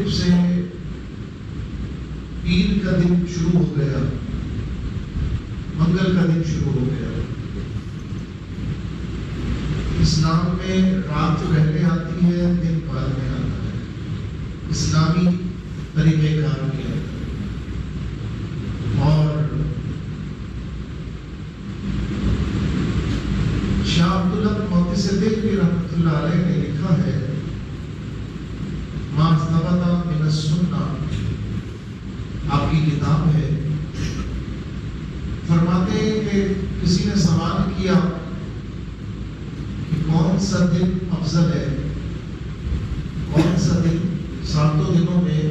مغرب سے پیر کا دن شروع ہو گیا، منگل کا دن شروع ہو گیا۔ اسلام میں رات پہلے آتی ہے، دن بعد میں آتا ہے، اسلامی طریقہ کار کیا ہے۔ اور شاہ عبداللہ محدث دہلوی رحمۃ اللہ علیہ نے لکھا ہے، ما ثبت من السنہ، آپ کی کتاب ہے، فرماتے ہیں کہ کسی نے سوال کیا کہ کون سا دن افضل ہے، کون سا دن ساتوں دنوں میں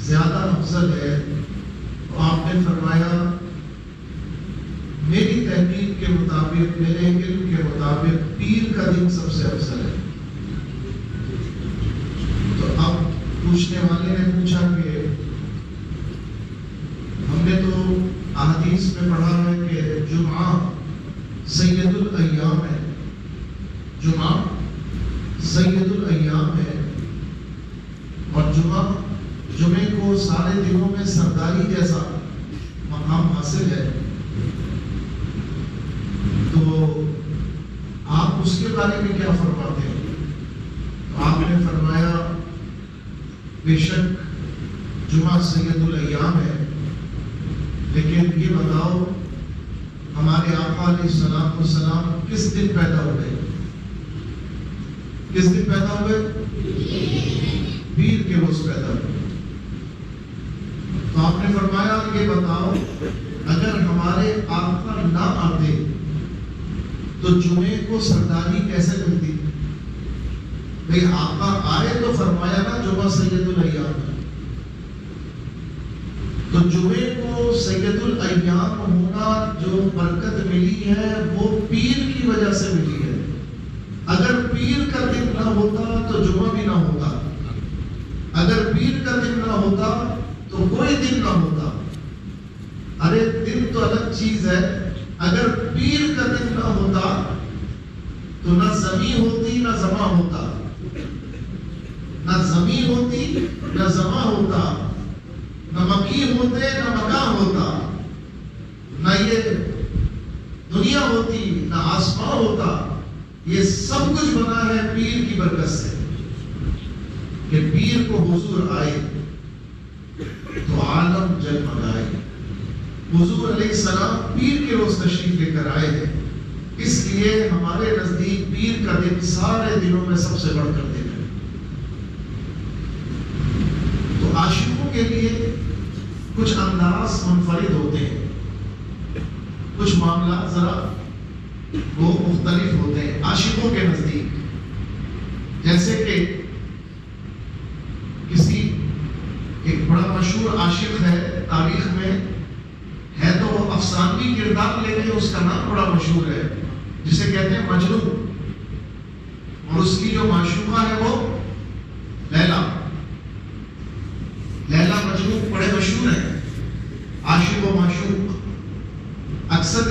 زیادہ افضل ہے، تو آپ نے فرمایا میری تحقیق کے مطابق، میرے علم کے مطابق پیر کا دن سب سے افضل ہے۔ تو اب پوچھنے والے نے پوچھا کہ ہم نے تو احادیث میں پڑھا ہے کہ جمعہ سید الایام ہے، جمعہ سید الایام ہے، اور جمعے کو سارے دنوں میں سرداری جیسا مقام حاصل ہے، تو آپ اس کے بارے میں کیا فرماتے ہیں؟ تو آپ نے فرمایا بے شک جمعہ سید الایام ہے، لیکن یہ بتاؤ ہمارے آقا علیہ السلام کس دن پیدا ہوئے؟ کس دن پیدا ہوئے؟ پیر کے روز پیدا ہوئے۔ تو آپ نے فرمایا یہ بتاؤ اگر ہمارے آقا نہ آتے تو جمعے کو سرداری کیسے ملتی؟ بھئی آقا آئے تو فرمایا نا جمعہ سید الایام ہے، تو جمعے کو سید الایام ہونا جو برکت ملی ہے وہ پیر کی وجہ سے ملی ہے۔ اگر پیر کا دن نہ ہوتا تو جمعہ بھی نہ ہوتا، اگر پیر کا دن نہ ہوتا تو کوئی دن نہ ہوتا۔ ارے دن تو الگ چیز ہے، اگر پیر کا دن نہ ہوتا تو نہ زمین ہوتی نہ زماں ہوتا، نہ زمین ہوتی نہ زماں ہوتا، نہ مکی ہوتے نہ مکان ہوتا، نہ یہ دنیا ہوتی نہ آسمان ہوتا۔ یہ سب کچھ بنا ہے پیر کی برکت سے، کہ پیر کو حضور آئے تو عالم جگمگائے۔ حضور علیہ السلام پیر کے روز تشریف لے کر آئے ہیں، اس لیے ہمارے نزدیک پیر کا دن سارے دنوں میں سب سے بڑھ کر دن ہے۔ تو عاشقوں کے لیے کچھ انداز منفرد ہوتے ہیں، کچھ معاملات ذرا وہ مختلف ہوتے ہیں عاشقوں کے نزدیک۔ جیسے کہ کسی ایک بڑا مشہور عاشق ہے تاریخ میں، ہے تو وہ افسانوی کردار لیکن اس کا نام بڑا مشہور ہے، جسے کہتے ہیں مجنو، اور اس کی جو معشوقہ ہے وہ لیلا۔ لیلا مجنو بڑے مشہور ہیں، عاشق و معشوق۔ اکثر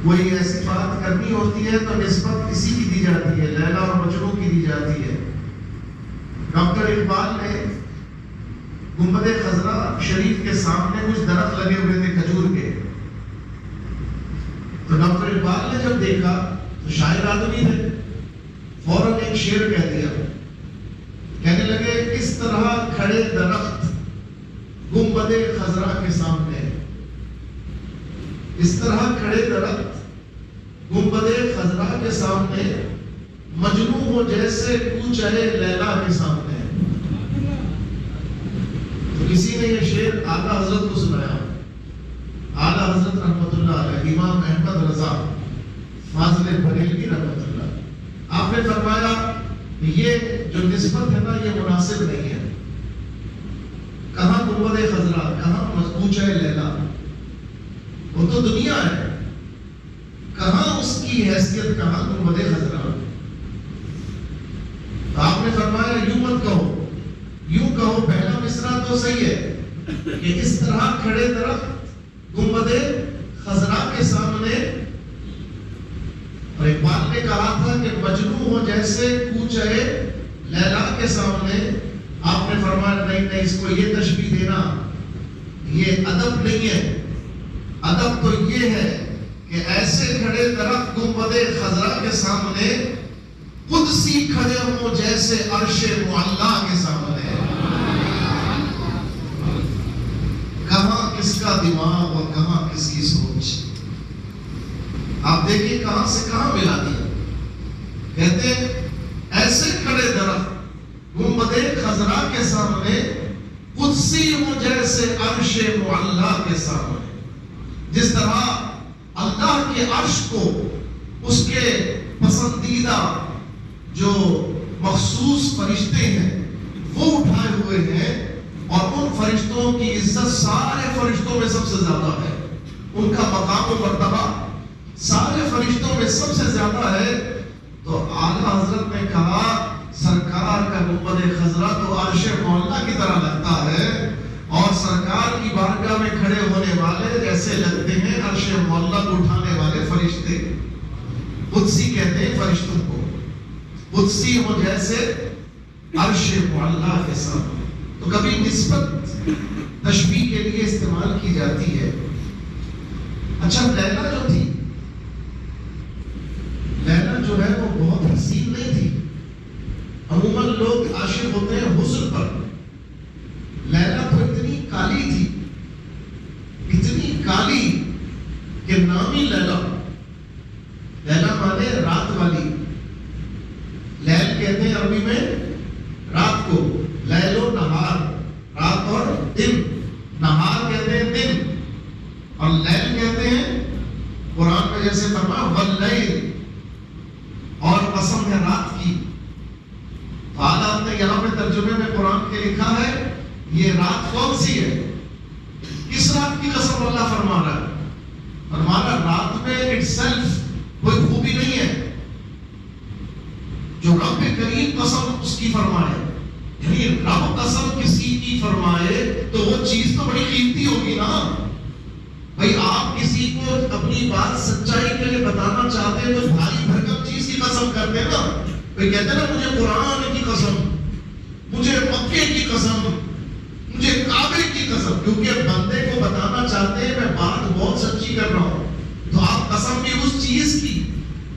کوئی ایسی بات کرنی ہوتی ہے تو نسبت اسی کی دی جاتی ہے، لیلا اور مجنو کی دی جاتی ہے۔ ڈاکٹر اقبال نے گنبد خضرا شریف کے سامنے کچھ درخت لگے ہوئے تھے کھجور کے، تو ڈاکٹر اقبال نے جب دیکھا تو شاعر آدمی تھے، فوراً ایک شعر کہہ دیا، کہنے لگے اس طرح کھڑے درخت گنبد خضرا کے سامنے، اس طرح کھڑے درخت گنبد خضرا کے سامنے، مجنو ہو جیسے کوچہ لیلا کے سامنے۔ تو کسی نے یہ شعر اعلیٰ حضرت کو سنایا، اعلیٰ حضرت رحمۃ اللہ علیہ امام احمد رضا فاضل بریلوی رحمۃ اللہ، آپ نے فرمایا یہ جو نسبت ہے نا یہ مناسب نہیں ہے۔ کہاں گنبد خضرا، کہاں کوچہ لیلا، وہ تو دنیا ہے، کہاں اس کی حیثیت، کہاں گنبد خضرا۔ تو آپ نے فرمایا یوں مت کہو، یوں کہو پہلا مصرع تو صحیح ہے کہ اس طرح کھڑے درخت گنبد خضرا کے سامنے، اور اقبال نے کہا تھا کہ مجنو ہو جیسے کوچہ لیلا کے سامنے آپ نے فرمایا نہیں نہیں، اس کو یہ تشبیہ دینا یہ ادب نہیں ہے. ادب تو یہ ہے کہ ایسے کھڑے درخت گنبد خضرا کے سامنے قدسی کھڑے ہوں جیسے عرش معلا کے سامنے. کہاں کس کا دماغ اور کہاں کس کی سوچ. آپ دیکھیں کہاں سے کہاں ملا دیا. کہتے ہیں ایسے کھڑے درخت گنبد خضرا کے سامنے قدسی ہوں جیسے عرش معلا کے سامنے. جس طرح اللہ کے عرش کو اس کے پسندیدہ جو مخصوص فرشتے ہیں وہ اٹھائے ہوئے ہیں، اور ان فرشتوں کی عزت سارے فرشتوں میں سب سے زیادہ ہے. ان کا مقام و مرتبہ سارے فرشتوں میں سب سے زیادہ ہے. تو اعلیٰ حضرت نے کہا سرکار کا گنبد خضرا تو عرش معلا کی طرح لگتا ہے، اور سرکار کی بارگاہ میں کھڑے ہونے والے جیسے لگتے ہیں عرش معلا کو اٹھانے والے فرشتے. قدسی کہتے ہیں فرشتوں کو. قدسی ہو جیسے عرش معلا کے سامنے. تو کبھی نسبت تشبیہ کے لیے استعمال کی جاتی ہے. اچھا لیلا جو تھی، لیلا جو ہے وہ بہت حسین نہیں تھی. عموماً لوگ عاشق ہوتے ہیں حسن پر. لیلا تو اتنی کالی تھی، اتنی کالی کہ نام ہی لیلا. لیلا مانے رات والی. لیل کہتے ہیں عربی میں رات کو. لیل و نہار، رات اور دن. نہار کہتے ہیں دن، اور لیل کہتے ہیں قرآن میں جیسے فرمایا واللیل، اور قسم ہے رات کی. فعلا نے یہاں پہ ترجمے میں قرآن کے لکھا ہے یہ رات کون سی ہے؟ کس رات کی قسم اللہ فرما رہا ہے؟ فرما رہا رات میں اٹ سیلف کوئی خوبی نہیں ہے. جو رب کریم قسم اس کی فرمائے، یعنی رب قسم کسی کی فرمائے تو وہ چیز تو بڑی قیمتی ہوگی نا. بھائی آپ کسی کو اپنی بات سچائی کے لیے بتانا چاہتے ہیں تو بھاری بھرکم چیز کی قسم کرتے ہیں نا. بھائی کہتے ہیں نا مجھے قرآن کی قسم، مجھے مکے کی قسم، مجھے کعبے کی قسم. کیونکہ بندے کو بتانا چاہتے ہیں میں بات بہت سچی کر رہا ہوں. تو آپ قسم بھی اس چیز کی،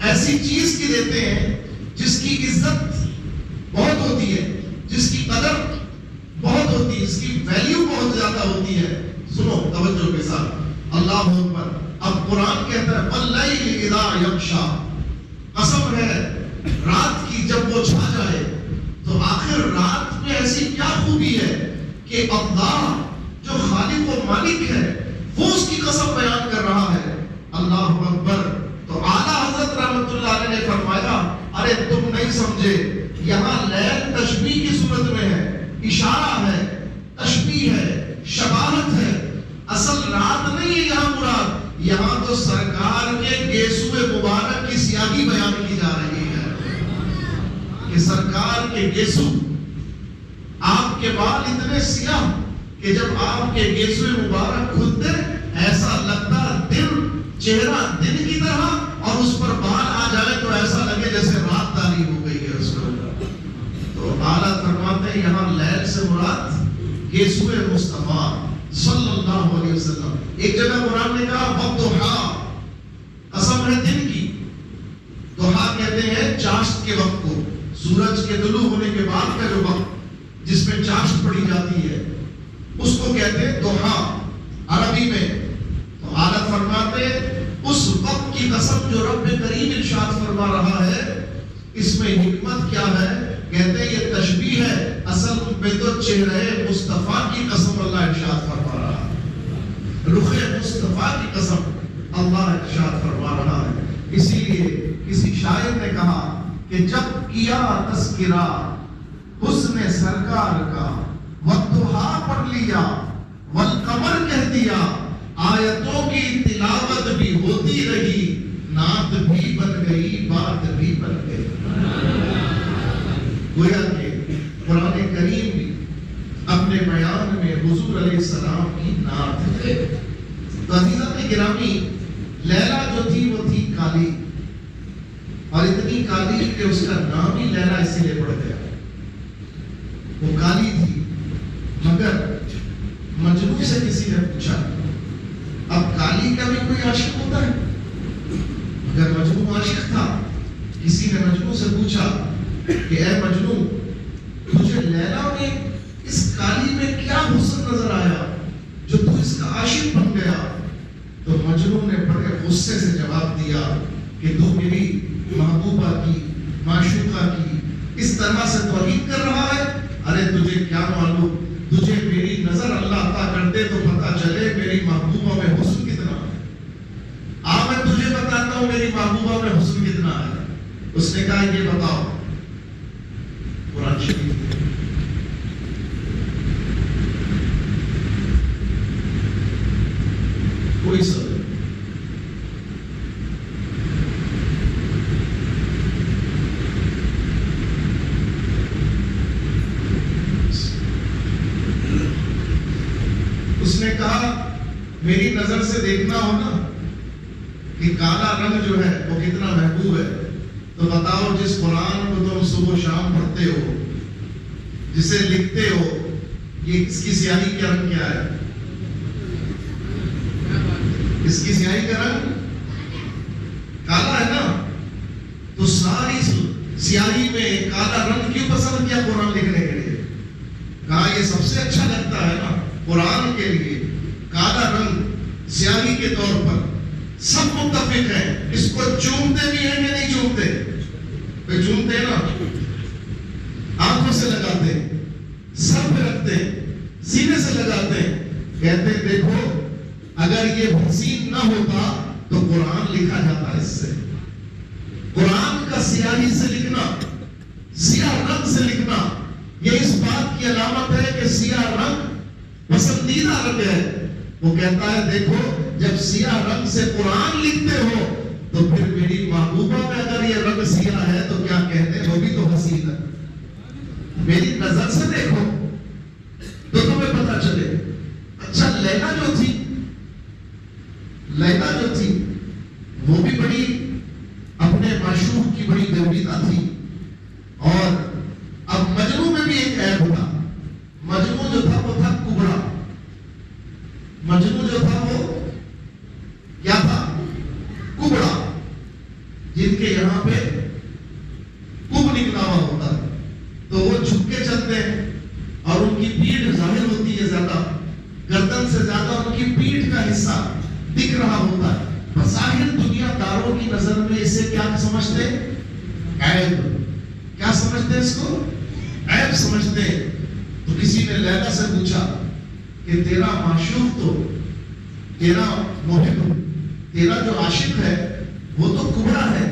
ایسی چیز کی دیتے ہیں جس کی عزت بہت ہوتی ہے، جس کی قدر بہت ہوتی ہے، جس کی ویلیو بہت زیادہ ہوتی ہے. سنو توجہ کے ساتھ. اللہ اکبر. اب قرآن کہتا ہے واللیل اذا یغشا، قسم ہے رات کی جب وہ چھا جائے. تو آخر رات میں ایسی کیا خوبی ہے کہ اللہ جو خالق و مالک ہے وہ اس کی قسم بیان کر رہا ہے. اللہ اکبر. تو اعلیٰ حضرت رحمت اللہ علیہ نے فرمایا ارے تم نہیں سمجھے، یہاں لیل تشبیہ کی صورت میں ہے، اشارہ ہے، تشبیہ ہے، شباہت ہے. اصل رات نہیں ہے یہاں مراد. یہاں تو سرکار کے گیسوئے مبارک کی سیاہی بیان کی جا رہی ہے کہ سرکار کے گیسو، آپ کے بال اتنے سیاہ کہ جب آپ کے گیسوئے مبارک کھلتے ایسا لگتا دن، چہرہ دن کی طرح، اور اس پر بال آ جائے تو ایسا لگے جیسے رات تاری ہو گئی ہے اس کو. تو اعلیٰ فرماتے ہیں یہاں لیل سے مراد یسوع مصطفیٰ صلی اللہ علیہ وسلم. ایک جگہ قرآن نے کہا والضحیٰ، قسم ہے دن کی. ضحیٰ کہتے ہیں چاشت کے وقت کو، سورج کے طلوع ہونے کے بعد کا جو وقت جس میں چاشت پڑی جاتی ہے اس کو کہتے ہیں ضحیٰ عربی میں. تو اعلیٰ فرماتے اس وقت کی قسم جو رب کریم ارشاد فرما رہا ہے اس میں حکمت کیا ہے؟ کہتے ہیں یہ تشبیہ ہے، اصل میں تو چہرے مصطفیٰ کی قسم اللہ ارشاد فرما رہا ہے. رخ مصطفیٰ کی قسم اللہ ارشاد فرما رہا ہے. اسی لیے کسی شاعر نے کہا کہ جب کیا تذکرہ حسن سرکار کا والضحیٰ پڑھ لیا والقمر کہہ دیا، آیتوں کی تلاوت بھی ہوتی رہی، نعت بھی بن گئی، بات بھی بن گئی. گویا کہ قرآن کریم بھی اپنے بیان میں حضور علیہ السلام کی نعت ہے. تو عزیزان گرامی، لیلا جو تھی وہ تھی کالی، اور اتنی کالی کہ اس کا نام ہی لیلا اسی لیے پڑ گیا. وہ کالی تھی، مگر مجنوں سے کسی نے پوچھا، اب کالی کا بھی کوئی عاشق ہوتا ہے؟ اگر مجنوں عاشق تھا، کسی نے مجنوں سے پوچھا کہ اے مجنوں، تجھے لیلا میں اس کالی میں کیا حسن نظر آیا جو تو اس کا عاشق بن گیا؟ تو مجنوں نے بڑے غصے سے جواب دیا کہ تو میری محبوبہ کی، معشوقہ کی اس طرح سے توہین کر رہا ہے؟ ارے تجھے کیا معلوم، تجھے میری نظر اللہ عطا کر دے تو پتہ چلے میری محبوبہ میں حسن کتنا ہے۔ میں تجھے بتاتا ہوں میری محبوبہ میں حسن کتنا ہے۔ اس نے کہا یہ بتاؤ، قرآن شریف کوئی سب اس نے کہا میری نظر سے دیکھنا ہو نا کہ کالا رنگ جو ہے وہ کتنا محبوب ہے، تو بتاؤ جس قرآن کو تم صبح و شام پڑھتے ہو، جسے لکھتے ہو، یہ اس کی سیاہی کا رنگ کیا ہے؟ اس کی سیاہی کا رنگ کالا ہے نا، تو ساری سیاہی میں کالا رنگ کیوں پسند کیا قرآن لکھنے کے لیے؟ کہا یہ سب سے اچھا لگتا ہے نا قرآن کے لیے، کالا رنگ سیاہی کے طور پر سب متفق ہیں، اس کو چومتے بھی ہیں کہ نہیں چومتے؟ کوئی چومتے ہیں نا، آنکھوں سے لگاتے ہیں، سر پہ رکھتے ہیں، سینے سے لگاتے ہیں، کہتے ہیں دیکھو اگر یہ حسین نہ ہوتا تو قرآن لکھا جاتا ہے اس سے۔ قرآن کا سیاہی سے لکھنا، سیاہ رنگ سے لکھنا، یہ اس بات کی علامت ہے کہ سیاہ رنگ پسندیدہ رنگ ہے۔ وہ کہتا ہے دیکھو جب سیاہ رنگ سے قرآن لکھتے ہو تو پھر میری محبوبہ میں اگر یہ رنگ سیاہ ہے تو کیا کہتے ہیں، وہ بھی تو حسین ہے۔ میری نظر سے دیکھو تو تمہیں پتا چلے۔ اچھا لیلا جو تھی، لیلا جو تھی وہ بھی بڑی اپنے معشوق کی بڑی دیوبیتا تھی، اور اب مجنوں میں بھی ایک عیب تھا۔ مجنوں جو تھا وہ تھا کبڑا، مجنوں جو تھا وہ کیا تھا؟ کبڑا، جن کے یہاں پہ کب نکلا ہوا ہوتا ہے تو وہ جھک کے چلتے ہیں اور ان کی پیٹھ ظاہر ہوتی ہے، زیادہ گردن سے زیادہ ان کی پیٹھ کا حصہ دکھ رہا ہوتا ہے۔ بظاہر دنیا داروں کی نظر میں اسے کیا سمجھتے؟ عیب۔ کیا سمجھتے اس کو؟ عیب سمجھتے۔ تو کسی نے لیلا سے پوچھا کہ تیرا معشوق تو، تیرا محب، تیرا جو عاشق ہے وہ تو کبڑا ہے،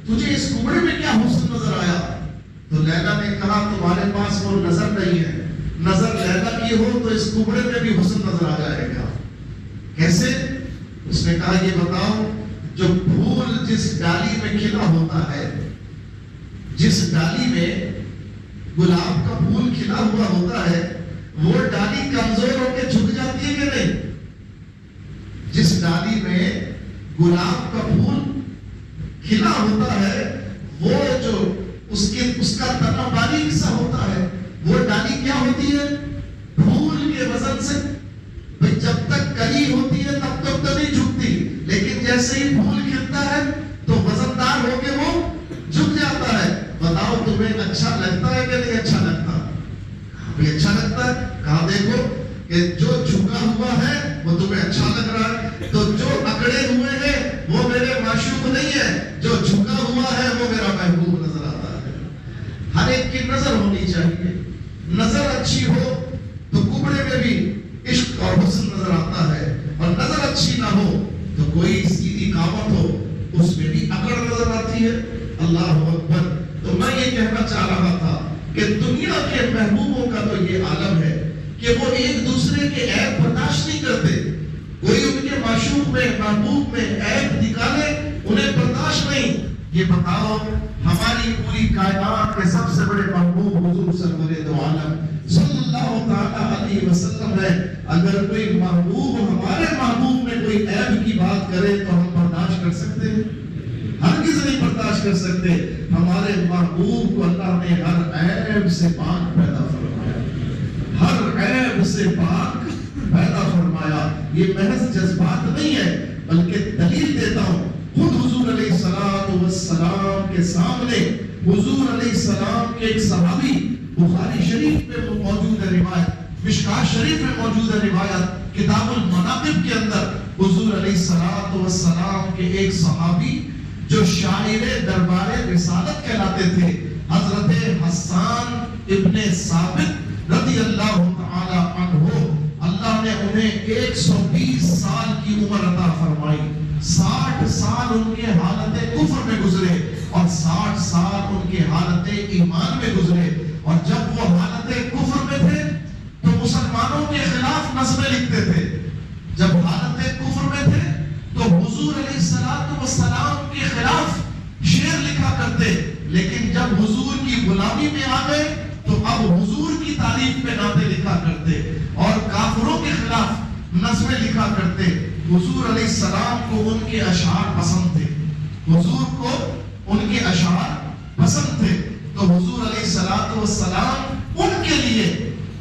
تجھے اس کبڑے میں کیا حسن نظر آیا؟ تو لیلا نے کہا تمہارے پاس وہ نظر نہیں ہے، نظر لیلا کی ہو تو اس کبڑے میں بھی حسن نظر آ جائے گا۔ کیسے؟ اس نے کہا یہ بتاؤ جو پھول جس ڈالی میں کھلا ہوتا ہے، جس ڈالی میں گلاب کا پھول کھلا ہوا ہوتا ہے، وہ ڈالی کمزور ہو کے جھک جاتی ہے کہ نہیں؟ جس ڈالی میں گلاب کا پھول کھلا ہوتا ہے، وہ جو اس کا تنا باریک سا ہوتا ہے، وہ ڈالی کیا ہوتی ہے؟ پھول کے وزن سے جب تک کلی ہوتی ہے تب تک تو نہیں جھکتی، لیکن جیسے ہی پھول کھلتا ہے تو وزندار ہو کے وہ جھک جاتا ہے۔ بتاؤ تمہیں اچھا لگتا ہے کہ نہیں اچھا لگتا؟ بھی اچھا لگتا ہے۔ کہا دیکھو کہ جو جھکا ہوا ہے وہ تمہیں اچھا لگ رہا ہے، تو جو اکڑے ہوئے ہیں وہ میرے معشوق نہیں ہے، جو جھکا ہوا ہے وہ میرا محبوب نظر آتا ہے۔ ہر ایک کی نظر ہونی چاہیے، نظر اچھی ہو تو کپڑے میں بھی عشق اور حسن نظر آتا ہے، اور نظر اچھی نہ ہو تو کوئی سیدھی قامت ہو اس میں بھی اکڑ نظر آتی ہے۔ اللہ اکبر۔ تو میں یہ کہنا چاہ رہا تھا کہ دنیا کے محبوبوں کا تو یہ عالم ہے کہ وہ ایک دوسرے کے عیب برداشت نہیں کرتے، کوئی ان کے معشوق میں، محبوب میں عیب نکالے انہیں برداشت نہیں۔ یہ بتاؤ ہماری پوری کائنات کے سب سے بڑے محبوب حضور سرور دو عالم صلی اللہ تعالی علیہ وسلم ہے، اگر کوئی محبوب ہمارے محبوب میں کوئی عیب کی بات کرے تو ہم برداشت کر سکتے ہیں؟ ہرگز نہیں برداشت کر سکتے۔ ہمارے محبوب کو اللہ نے ہر عیب سے پاک پیدا فرمایا۔ عیب سے پاک پیدا فرمایا. یہ محض جذبات نہیں ہے بلکہ دلیل دیتا ہوں. خود حضور علیہ السلام کے سامنے حضور علیہ السلام کے ایک صحابی، بخاری شریف میں موجود ہے روایت، مشکات شریف میں موجود ہے روایت، کتاب المناقب کے اندر حضور علیہ السلام کے ایک صحابی جو شاعر دربار رسالت کہلاتے تھے، حضرت حسان ابن ثابت رضی اللہ تعالی عنہ، اللہ نے انہیں 120 سال کی عمر عطا فرمائی. 60 سال ان کے حالت کفر میں گزرے اور 60 سال ان کے حالت ایمان میں گزرے. اور جب وہ حالت کفر میں تھے تو مسلمانوں کے خلاف نظمیں لکھتے تھے. جب حالت کفر میں تھے تو حضور علیہ السلام کے خلاف شعر لکھا کرتے. لیکن جب حضور کی غلامی میں آ گئے تو اب حضور کی تعریف پہ نعتیں لکھا کرتے اور کافروں کے خلاف نظمیں لکھا کرتے. حضور علیہ السلام کو ان کے اشعار پسند تھے، حضور کو ان کے اشعار پسند تھے. تو حضور علیہ السلام ان کے لیے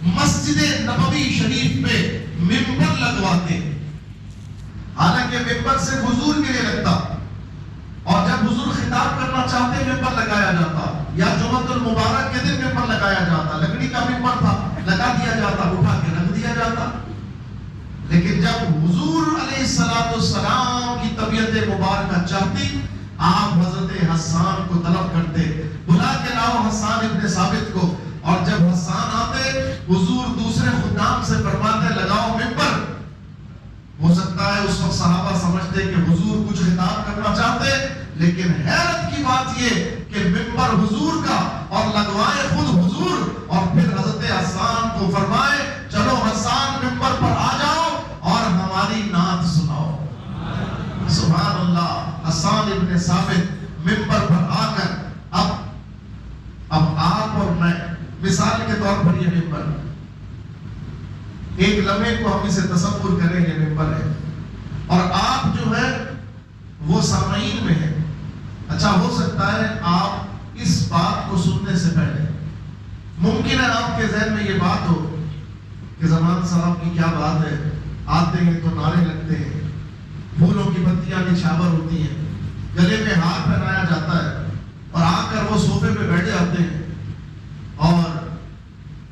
مسجد نبوی شریف پہ ممبر لگواتے. حالانکہ ممبر سے حضور کے لیے لگتا، اور جب حضور خطاب کرنا چاہتے ممبر لگایا جاتا، یا جمعۃ المبارک کے دن ممبر لگایا جاتا، لکڑی کا ممبر تھا، لگا دیا جاتا، اٹھا کے رکھ دیا جاتا. لیکن جب حضور علیہ السلام کی طبیعت مبارکہ چاہتی، آپ حضرت حسان کو طلب کرتے، بلا کے لاؤ حسان ابن ثابت کو. اور جب حسان آتے حضور دوسرے خدام سے فرماتے لگاؤ ممبر. ہو سکتا ہے اس وقت صحابہ سمجھتے کہ حضور کچھ خطاب کرنا چاہتے، لیکن حیرت کی بات یہ کہ ممبر حضور کا اور لگوائے خود حضور، اور پھر حضرت حسان کو فرمائے چلو حسان ممبر پر آ جاؤ اور ہماری نعت سناؤ. سبحان اللہ. حسان ابن ثابت ممبر پر آ کر اب آپ اور میں مثال کے طور پر یہ ممبر، ایک لمحے کو ہم اسے تصور کریں یہ ممبر ہے اور آپ جو ہے وہ سامعین میں ہے. اچھا ہو سکتا ہے آپ اس بات کو سننے سے پہلے ممکن ہے آپ کے ذہن میں یہ بات ہو کہ زمان صاحب کی کیا بات ہے، آتے ہیں تو نعرے لگتے ہیں، پھولوں کی پتیاں نچھاور ہوتی ہیں، گلے میں ہار پہنایا جاتا ہے اور آ کر وہ صوفے پہ بیٹھ جاتے ہیں اور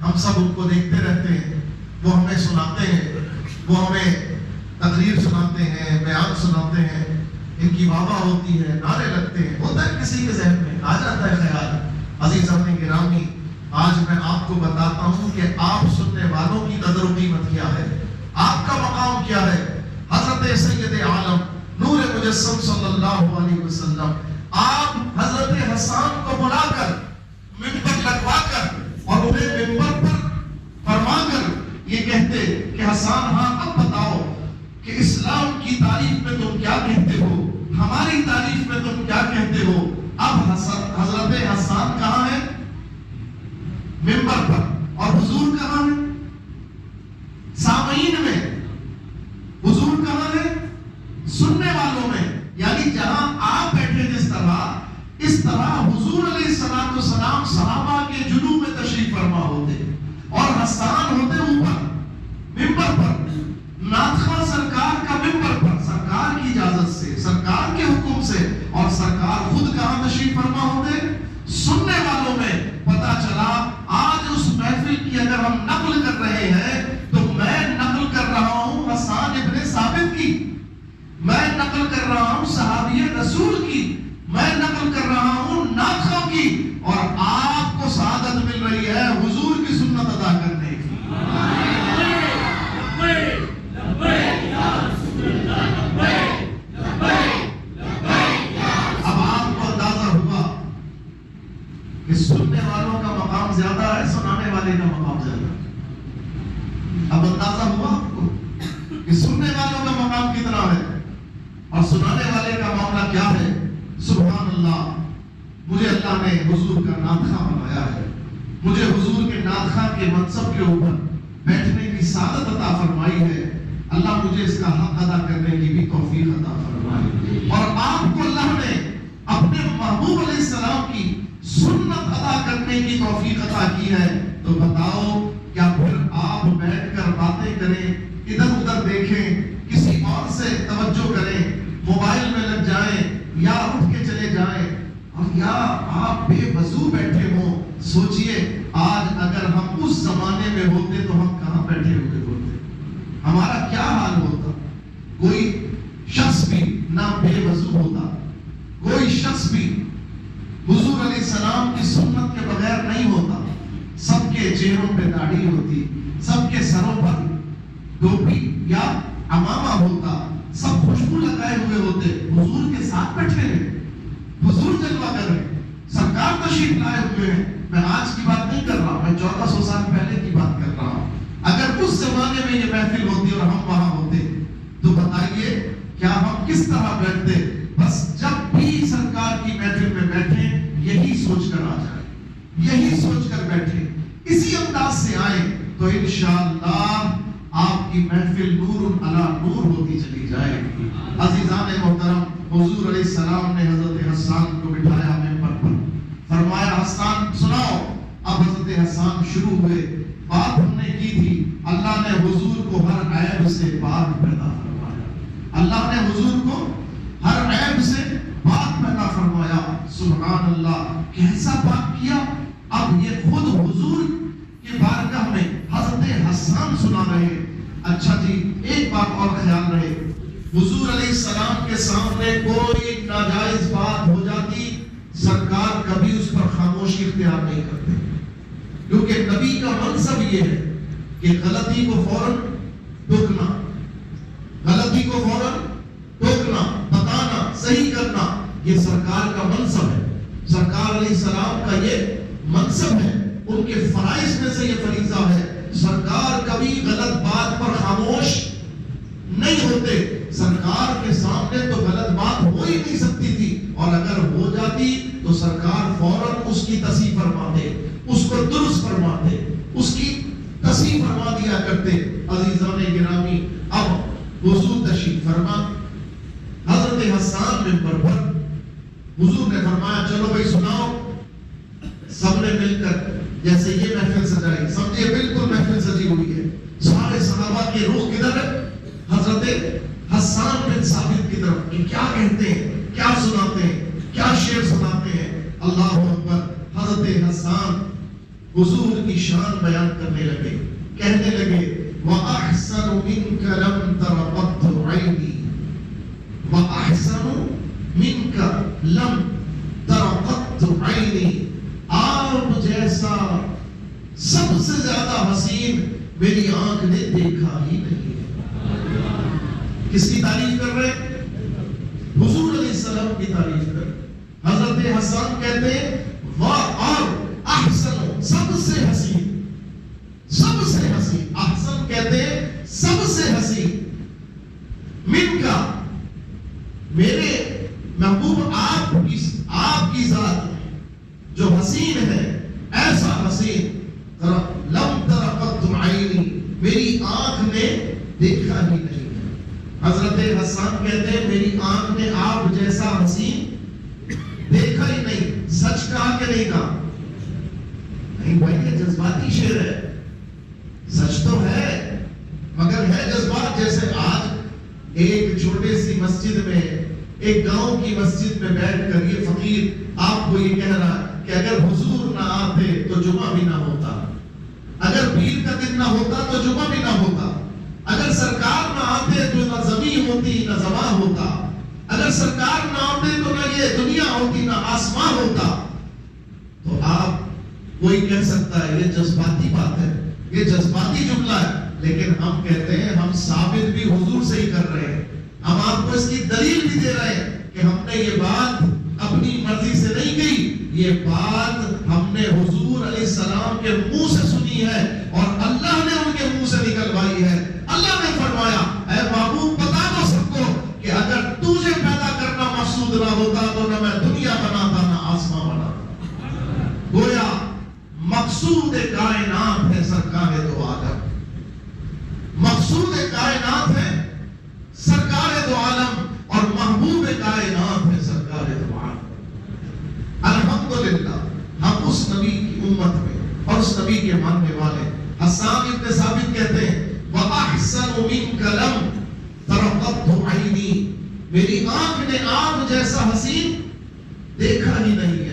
ہم سب ان کو دیکھتے رہتے ہیں. وہ ہمیں سناتے ہیں، وہ ہمیں تقریر سناتے ہیں، بیان سناتے ہیں، ان کی واہ ہوتی ہے، نعرے لگتے ہیں. ہوتا ہے کسی کے ذہن میں آ جاتا ہے خیال. عزیزان گرامی، آج میں آپ کو بتاتا ہوں کہ آپ سننے والوں کی قدر و قیمت کیا ہے، آپ کا مقام کیا ہے. حضرت سید عالم نور مجسم صلی اللہ علیہ وسلم، آپ حضرت حسان کو بلا کر ممبر لگوا کر اور انہیں ممبر پر فرما کر یہ کہتے کہ حسان ہاں اب بتاؤ کہ اسلام کی تعریف میں تم کیا کہتے ہو، ہماری تعریف میں تم کیا کہتے ہو. اب حضرت حسان کہاں ہے؟ ممبر پر. اور حضور کہاں ہے؟ سامعین میں. حضور کہاں ہے؟ سننے والوں میں. یعنی جہاں آپ بیٹھے جس طرح، اس طرح حضور علیہ السلام صحابہ کے جلوہ میں تشریف فرما ہوتے اور حسان ہوتے اوپر ممبر پر. ناطخہ سرکار کا ممبر پر سرکار کی اجازت سے، سرکار کے حکم سے، اور سرکار خود کہاں تشریف فرما ہوتے؟ سننے والوں میں. پتا چلا آج اس محفل کی اگر ہم نقل کر رہے ہیں تو میں نقل کر رہا ہوں حسان ابن ثابت کی، میں نقل کر رہا ہوں صحابی رسول کی، میں نقل کر رہا ہوں ناطخوں کی، اور آپ کو سعادت مل رہی ہے حضور کی سنت ادا کرنے کی. اب آپ کو اندازہ ہوا کہ سننے والوں کا مقام زیادہ ہے، سنانے والے کا مقام زیادہ ہے. اب اندازہ ہوا آپ کو کہ سننے والوں کا مقام کتنا ہے اور سنانے والے کا معاملہ کیا ہے. سبحان اللہ. مجھے اللہ نے حضور کا ناطخہ بنایا ہے، مجھے حضور کے ناطخہ کے منصب کے اوپر بیٹھنے کی سعادت عطا فرمائی ہے. اللہ مجھے اس کا حق ادا کرنے کی بھی توفیق عطا فرمائی. اور آپ کو اللہ نے اپنے محبوب علیہ السلام کی سنت ادا کرنے کی توفیق عطا کی ہے. تو بتاؤ کیا پھر آپ بیٹھ کر یا آپ بے وضو بیٹھے ہوں، سوچئے آج اگر ہم اس زمانے میں ہوتے تو ہم کہاں بیٹھے ہوئے ہوتے، ہمارا کیا حال ہوتا؟ کوئی شخص بھی نہ بے وضو ہوتا، کوئی شخص بھی حضور علیہ السلام کی سنت کے بغیر نہیں ہوتا، سب کے چہروں پہ داڑھی ہوتی، سب کے سروں پر ٹوپی یا عمامہ ہوتا، سب خوشبو لگائے ہوئے ہوتے، حضور کے ساتھ بیٹھے ہیں، حضور جلوہ کر رہے ہیں، سرکار تشریف لائے ہوئے ہیں۔ میں آج کی بات نہیں کر رہا، میں 1400 سال پہلے کی بات کر رہا ہوں۔ اگر اس زمانے میں یہ محفل ہوتی اور ہم وہاں ہوتے تو بتائیے کیا ہم کس طرح بیٹھتے؟ بس جب بھی سرکار کی محفل میں بیٹھیں یہی سوچ کر آ جائیں، یہی سوچ کر بیٹھیں، اسی انداز سے آئیں تو انشاءاللہ آپ کی محفل نور علی نور ہوتی چلی جائے گی۔ عزیزان محترم، حضور علیہ السلام نے حضرت حسان کو بٹھایا ممبر پر، فرمایا حسان سناؤ۔ اب حضرت حسان شروع ہوئے، بات ہم نے کی تھی، اللہ نے حضور کو ہر عیب سے پاک پیدا فرمایا، اللہ نے حضور کو ہر عیب سے پاک پیدا فرمایا۔ سبحان اللہ، کیسا پاک کیا؟ اب یہ خود حضور کے بارگاہ میں حضرت حسان سنا رہے ہیں۔ اچھا جی، ایک بات اور خیال رہے، حضور علیہ السلام کے سامنے کوئی ناجائز بات ہو جاتی، سرکار کبھی اس پر خاموشی اختیار نہیں کرتے، کیونکہ نبی کا منصب یہ ہے کہ غلطی کو فوراً ٹوکنا، غلطی کو فوراً ٹوکنا، بتانا، صحیح کرنا، یہ سرکار کا منصب ہے، سرکار علیہ السلام کا یہ منصب ہے، ان کے فرائض میں سے یہ فریضہ ہے۔ سرکار کبھی غلط بات پر خاموش نہیں ہوتے، سرکار کے سامنے تو غلط بات ہو ہی نہیں سکتی تھی، اور اگر ہو جاتی تو سرکار فوراً اس کی تصحیح فرماتے، اس کو درست فرماتے، اس کی تصحیح فرما دیا کرتے۔ عزیزان گرامی، اب حضور تشریف فرما، حضرت حسان ممبر پر، حضور نے فرمایا چلو بھائی سناؤ۔ سب نے مل کر جیسے یہ محفل سجائی، سمجھے بالکل محفل سجی ہوئی ہے، سارے صحابہ کے رخ کدھر ہے؟ حضرت حسان بن ثابت کی طرف، کہ کیا کہتے ہیں، کیا سناتے ہیں، کیا شعر سناتے ہیں۔ اللہ اکبر، حضرت حسان حضور کی شان بیان کرنے لگے، کہنے لگے وَأَحْسَنُ مِنْكَ لَمْ تَرَ قَطُّ عَيْنِي، وَأَحْسَنُ مِنْكَ لَمْ تَرَ قَطُّ عَيْنِي، آپ جیسا سب سے زیادہ حسین میری آنکھ نے دیکھا ہی نہیں ہے۔ کس کی تعریف کر رہے ہیں؟ حضور علیہ السلام کی تعریف کر رہے۔ حضرت حسان کہتے ہیں واہ، اور احسن، سب سے حسین، سب سے حسین، احسن کہتے ہیں سب سے حسین، من کا، میرے محبوب آپ کی ذات جو حسین ہے، ایسا حسین لم تر قط عینی، میری آنکھ نے دیکھا ہی نہیں ہے۔ حضرت حسان کہتے ہیں میری آنکھ نے آپ جیسا حسین دیکھا ہی نہیں۔ سچ کہا کہ نہیں کہا؟ نہیں بھائی، یہ جذباتی شعر ہے، سچ تو ہے مگر ہے جذبات۔ جیسے آج ایک چھوٹے سی مسجد میں، ایک گاؤں کی مسجد میں بیٹھ کر یہ فقیر آپ کو یہ کہہ رہا ہے کہ اگر حضور نہ آتے تو جمعہ بھی نہ ہوتا، اگر پیر کا دن نہ ہوتا تو جمعہ بھی نہ ہوتا، اگر سرکار نہ آتے تو نہ زمین ہوتی نہ زمان ہوتا، اگر سرکار نہ آتے تو نہ یہ دنیا ہوتی نہ آسمان ہوتا۔ تو آپ کوئی کہہ سکتا ہے یہ جذباتی بات ہے، یہ جذباتی جملہ ہے، لیکن ہم کہتے ہیں ہم ثابت بھی حضور سے ہی کر رہے ہیں، ہم آپ کو اس کی دلیل بھی دے رہے ہیں کہ ہم نے یہ بات اپنی مرضی سے نہیں کہی، یہ بات ہم نے حضور علیہ السلام کے منہ سے سنی ہے اور اللہ نے ان کے منہ سے نکلوائی ہے۔ اللہ نے فرمایا اے محبوب بتا دو سب کو کہ اگر تجھے پیدا کرنا مقصود نہ ہوتا تو نہ میں دنیا بناتا نہ آسمان بناتا۔ گویا مقصود کائنات ہے سرکار دو عالم، مقصود کائنات ہے سرکار دو عالم، اور محبوب کائنات ہے سرکار دو عالم۔ الحمدللہ ہم اس نبی کی امت میں اور اس نبی کے ماننے والے۔ حسان ابن ثابت کہتے ہیں وَأَحْسَنُ مِنْكَ لَمْ تَرَ قَطُّ عَيْنِي، میری آنکھ نے آپ جیسا حسین دیکھا ہی نہیں ہے۔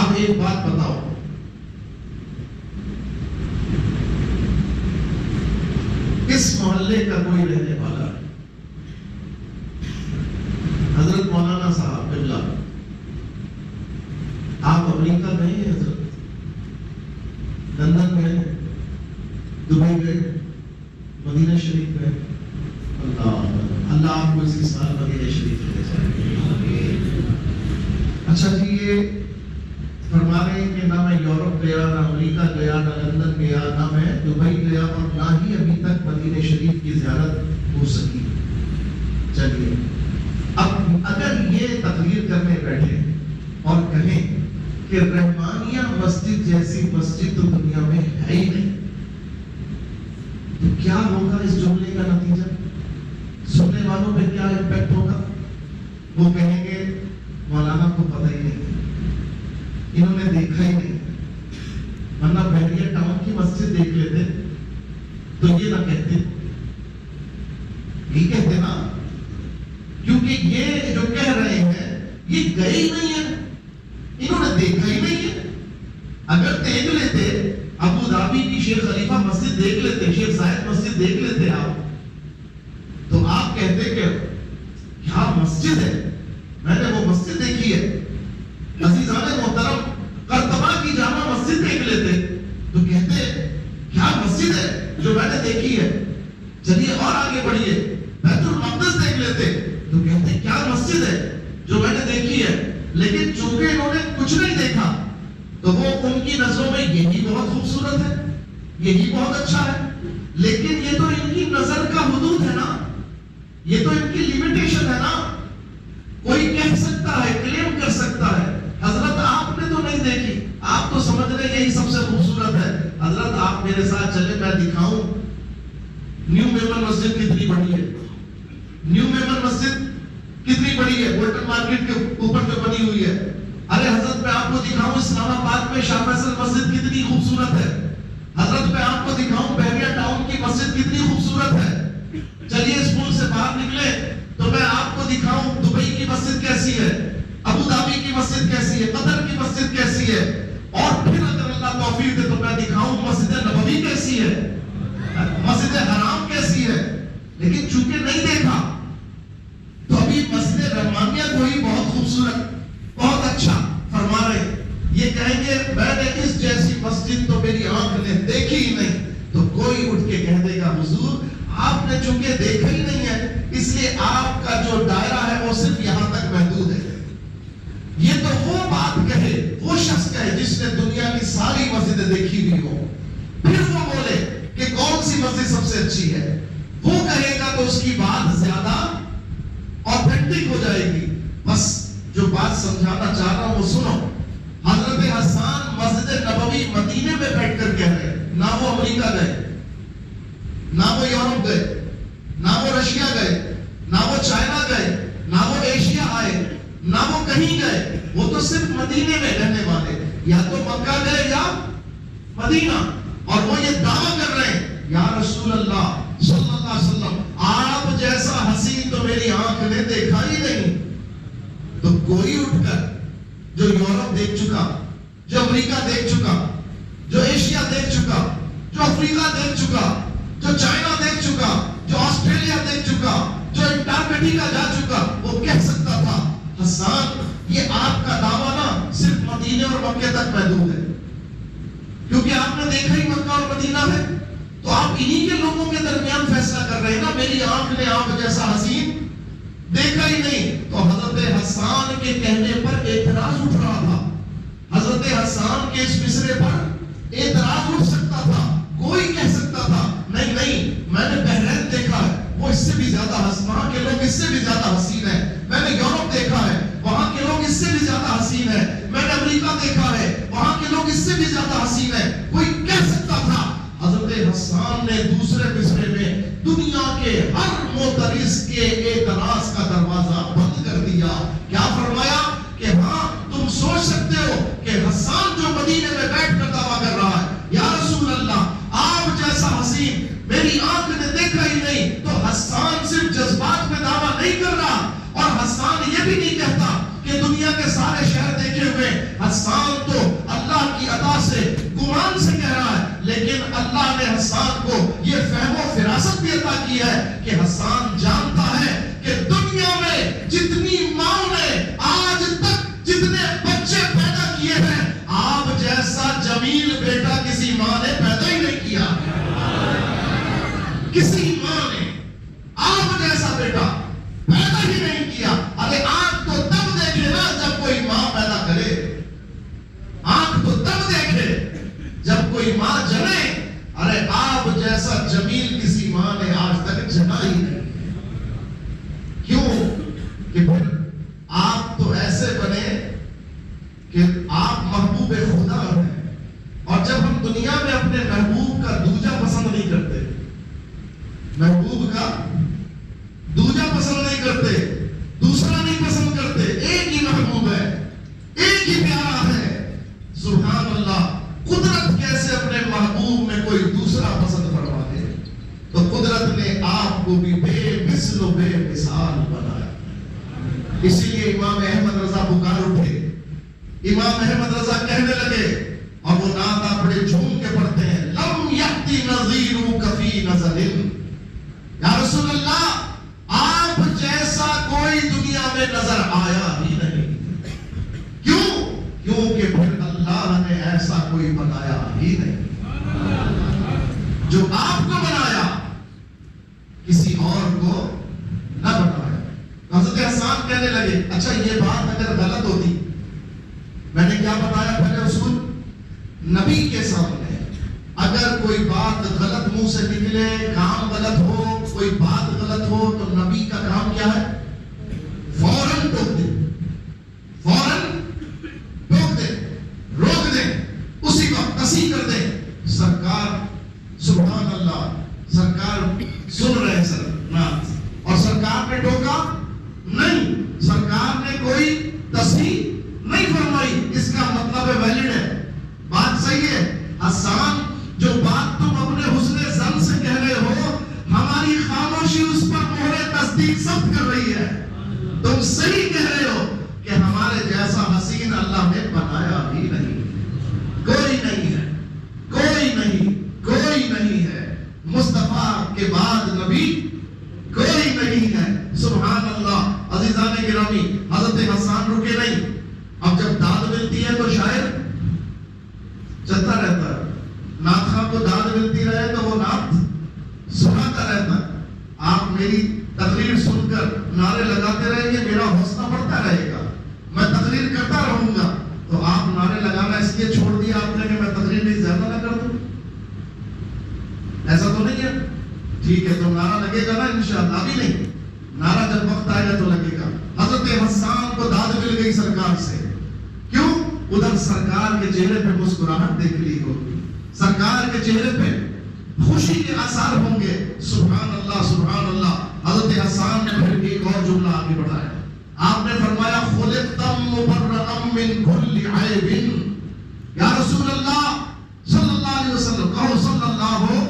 اب ایک بات بتاؤ، اس محلے کا کوئی رہنے والا ہے؟ حضرت مولانا صاحب قبلہ، آپ امریکہ گئے ہیں حضرت؟ لندن گئے، دبئی گئے، مدینہ شریف گئے؟ اللہ آپ کو اسی سال مدینہ شریف لے جائے۔ اچھا جی، یہ فرما رہے ہیں کہ نہ میں یورپ گیا، نہ امریکہ گیا، نہ لندن گیا، نہ میں دبئی گیا، اور نہ ہی ابھی تک مدینہ شریف کی زیارت ہو سکی۔ چلیے، اب اگر یہ تقریر کرنے بیٹھے اور کہیں کہ رحمانیہ مسجد جیسی مسجد تو دنیا میں ہے ہی نہیں، تو کیا ہوگا اس جملے کا نتیجہ؟ سننے والوں پہ کیا امپیکٹ ہوگا؟ وہ کہیں گے مولانا کو پتہ ہی نہیں، انہوں نے دیکھا ہی نہیں، ورنہ بحریہ ٹاؤن کی مسجد دیکھ لیتے تو یہ نہ کہتے، یہ کہتے نا، کیونکہ یہ جو کہہ رہے ہیں یہ گئے ہی نہیں ہیں، انہوں نے دیکھا ہی نہیں ہے۔ اگر دیکھ لیتے، ابو دھابی کی شیخ خلیفہ مسجد دیکھ لیتے، شیخ زاید مسجد دیکھ لیتے آپ، تو آپ کہتے کہ کیا مسجد ہے، میں نے وہ مسجد دیکھی ہے۔ عزیزان محترم، قرطبہ کی جامع مسجد دیکھ لیتے تو کہتے کیا مسجد ہے جو میں نے دیکھی ہے۔ چلیے اور آگے بڑھیے، بیت المقدس دیکھ لیتے تو کہتے کیا مسجد ہے جو میں نے دیکھی ہے۔ لیکن چونکہ انہوں نے کچھ نہیں دیکھا تو وہ ان کی نظروں میں یہی بہت خوبصورت ہے، یہی بہت اچھا ہے۔ لیکن یہ تو ان کی نظر کا حدود ہے نا، یہ تو ان کی لیمیٹیشن ہے نا۔ کوئی کہہ سکتا ہے، کلیم کر سکتا ہے، حضرت آپ نے تو نہیں دیکھی، آپ تو سمجھ رہے یہی سب سے خوبصورت ہے۔ حضرت آپ میرے ساتھ چلے، میں دکھاؤں نیو میمن مسجد کتنی بڑی ہے، نیو میمن مسجد کتنی بڑی ہے، بولٹن مارکیٹ کے اوپر جو بنی ہوئی ہے۔ ارے حضرت میں آپ کو دکھاؤں اسلام آباد میں شاہ فیصل مسجد کتنی خوبصورت ہے، حضرت میں آپ کو دکھاؤں بحریہ ٹاؤن کی مسجد کتنی خوبصورت ہے۔ چلیے اس ملک سے باہر نکلے تو میں آپ کو دکھاؤں دبئی کی مسجد کیسی ہے، ابو دھابی کی مسجد کیسی ہے، قطر کی مسجد کیسی ہے، اور پھر اگر اللہ توفیق دے تو میں دکھاؤں مسجد نبوی کیسی ہے، مسجد حرام کیسی ہے۔ لیکن چونکہ نہیں دیکھا تو ابھی مسجد رحمانیہ کو ہی بہت خوبصورت، بہت اچھا فرما رہے ہیں۔ یہ کہیں گے میں نے اس جیسی مسجد تو میری آنکھ نے دیکھی ہی نہیں، تو کوئی اٹھ کے کہہ دے گا حضور آپ نے چونکہ دیکھا ہی نہیں ہے اس لیے آپ کا جو دائرہ ہے وہ صرف یہاں تک محدود ہے۔ یہ تو وہ بات کہے، وہ شخص کہے جس نے دنیا کی ساری مسجدیں دیکھی ہوئی ہو، پھر وہ بولے کہ کون سی مسجد سب سے اچھی ہے، وہ کہے گا تو اس کی بات زیادہ آتھینٹک ہو جائے گی۔ بس جو بات سمجھانا چاہ رہا ہوں وہ سنو۔ حضرت حسان مسجد نبوی مدینے میں بیٹھ کر کہہ رہے، نہ وہ امریکہ گئے، نہ وہ یورپ گئے، نہ وہ رشیا گئے، نہ وہ چائنا گئے، نہ وہ ایشیا آئے، نہ وہ کہیں گئے، وہ تو صرف مدینے میں رہنے والے، یا تو مکہ گئے یا مدینہ، اور وہ یہ دعویٰ کر رہے ہیں یا رسول اللہ صلی اللہ علیہ وسلم آپ جیسا حسین تو میری آنکھ نے دیکھا ہی نہیں۔ تو کوئی اٹھ کر جو یورپ دیکھ چکا، جو امریکہ دیکھ چکا، جو ایشیا دیکھ چکا، جو افریقہ دیکھ چکا، جو چائنا دیکھ چکا، جو آسٹریلیا دیکھ چکا، جو انٹارکٹیکا جا چکا، وہ کہہ سکتا تھا حسان یہ آپ کا دعویٰ نا صرف مدینے اور مکے تک محدود ہے، کیونکہ آپ نے دیکھا ہی مکہ اور مدینہ ہے، تو آپ انہی کے لوگوں کے درمیان فیصلہ کر رہے ہیں نا، میری آنکھ نے آپ جیسا حسین دیکھا ہی نہیں۔ تو حضرت حسان کے کہنے پر اعتراض اٹھ رہا تھا، حضرت حسان کے اس مصرے پر اعتراض اٹھ سکتا تھا، کوئی کہہ سکتا تھا نہیں نہیں میں نے بحرین دیکھا ہے، وہ اس سے بھی زیادہ وہاں کے لوگ اس سے بھی زیادہ حسین ہیں، میں نے یورپ دیکھا ہے وہاں کے لوگ اس سے بھی زیادہ حسین ہیں، میں نے امریکہ دیکھا ہے وہاں کے لوگ اس سے بھی زیادہ حسین ہیں، کوئی کہہ سکتا تھا۔ حضرت حسان نے دوسرے مصرے میں دنیا کے ہر معترض کے اعتراض کا دروازہ بند کر دیا۔ کیا فرمایا کہ ہاں تم سوچ سکتے ہو کہ حسان جو مدینے میں بیٹھ کر دعویٰ کر رہا ہے یا رسول اللہ آپ جیسا حسین میری آنکھ نے دیکھا ہی نہیں، تو حسان صرف جذبات میں دعویٰ نہیں کر رہا، اور حسان یہ بھی نہیں کہتا کہ دنیا کے سارے شہر دیکھے ہوئے، حسان تو اللہ کی عطا سے گمان سے کہہ رہا ہے، لیکن اللہ نے حسان کو یہ فہم و فراست بھی عطا کی ہے کہ حسان جانتا ہے کہ دنیا میں جتنی ماں نے آج تک جتنے بچے پیدا کیے ہیں، آپ جیسا جمیل بیٹا کسی ماں نے پیدا ہی نہیں کیا، کسی ماں نے آپ جیسا بیٹا پیدا ہی نہیں کیا۔ ارے آنکھ تو تب دیکھے نا جب کوئی ماں پیدا کرے، آنکھ تو تب دیکھے جب کوئی ماں جنے۔ ارے آپ جیسا جمیل کسی ماں نے آج تک جنا ہی نہیں۔ کیوں کہ پھر آپ تو ایسے بنے کہ آپ محبوب خدا ہیں، اور جب ہم دنیا میں اپنے محبوب کا دوجا پسند نہیں کرتے، محبوب کا دوجا پسند نہیں کرتے، دوسرا نہیں پسند کرتے، ایک ہی محبوب ہے، ایک ہی پیارا ہے، سبحان اللہ۔ قدرت کیسے اپنے محبوب میں کوئی دوسرا پسند فرما دے؟ تو قدرت نے آپ کو بھی بے مثل و بے مثال بنایا۔ اسی لیے امام احمد رضا پکار اٹھے، امام احمد رضا کہنے لگے، اور وہ نعت آپ بڑے جھوم کے پڑھتے ہیں، لم یأتی نظیرک فی نظر، یا رسول اللہ آپ جیسا کوئی دنیا میں نظر آیا ہی نہیں۔ کیوں؟ کیونکہ پھر اللہ نے ایسا کوئی بنایا ہی نہیں۔ جو آپ کو بنایا کسی اور کو نہ بنایا۔ حضرت حسان کہنے لگے، اچھا یہ بات اگر غلط ہوتی، میں نے کیا بتایا پہلے اصول؟ نبی کے سامنے اگر کوئی بات غلط منہ سے نکلے، کام غلط ہو، کوئی بات غلط ہو، تو نبی کا کام کیا ہے؟ فوراً ٹوک دے، فوراً ٹوک دے، روک دے، اسی وقت تصحیح کر دے۔ سرکار سبحان اللہ، سرکار سن رہے سر نعت، اور سرکار نے ٹوکا نہیں، سرکار نے کوئی تصحیح نہیں فرمائی، اس کا مطلب ہے ویلڈ ہے، بات صحیح ہے۔ حسان جو بات تم اپنے حسن زن سے کہہ رہے ہو، ہماری خاموشی اس پر مہر تصدیق ثبت کر رہی ہے، تم صحیح کہہ رہے ہو کہ ہمارے جیسا حسین اللہ نے بنایا ہی نہیں، کوئی نہیں ہے، کوئی نہیں، کوئی نہیں ہے، مصطفیٰ کے بعد نبی کوئی نہیں ہے، سبحان اللہ۔ عزیزان گرامی، حضرت حسان رکے نہیں، اب جب داد ملتی ہے تو شاعر چلتا رہتا ہے، نعت خواہ کو داد ملتی رہے تو وہ نعت سناتا رہتا ہے۔ آپ میری تقریر سن کر نعرے لگاتے رہیں گے، میرا حوصلہ بڑھتا رہے گا، میں تقریر کرتا رہوں گا، تو آپ نعرے لگانا اس لیے چھوڑ دیا آپ نے کہ میں تقریر نہیں زیادہ نہ کر دوں؟ ایسا تو نہیں ہے؟ ٹھیک ہے، تو نعرہ لگے گا نا انشاءاللہ، ابھی نہیں، نعرہ جب وقت آئے گا تو لگے گا۔ حضرت حسان کو داد مل گئی سرکار سے، کیوں؟ ادھر سرکار کے چہرے پہ مسکراہٹ دیکھ لی ہوگی، سرکار کے چہرے پہ خوشی کے آثار ہوں گے، سبحان اللہ سبحان اللہ۔ حضرت حسان نے پھر ایک اور جملہ آگے بڑھایا، آپ نے فرمایا خلقتم مبرئا من کل عیب، یا رسول اللہ صلی اللہ علیہ وسلم، کہو صلی اللہ ہو،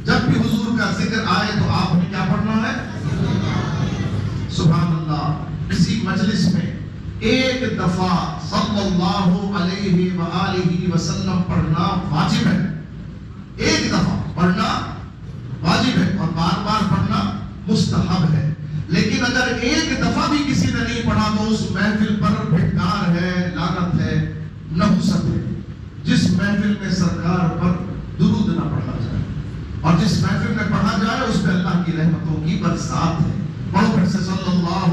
جب بھی حضور کا ذکر آئے تو آپ نے کیا پڑھنا ہے؟ سبحان اللہ۔ اسی مجلس میں ایک دفعہ صلی اللہ علیہ وآلہ وسلم پڑھنا واجب ہے، ایک دفعہ پڑھنا واجب ہے، اور بار بار پڑھنا مستحب ہے۔ لیکن اگر ایک دفعہ بھی کسی نے نہیں پڑھا تو اس محفل پر پھٹکار ہے، لعنت ہے، نحوست ہے۔ جس محفل میں سرکار پر درود نہ پڑھا جائے اور جس محفل میں پڑھا جائے اس پہ اللہ کی رحمتوں کی برسات ہے۔ پڑھو پھر سے صلی اللہ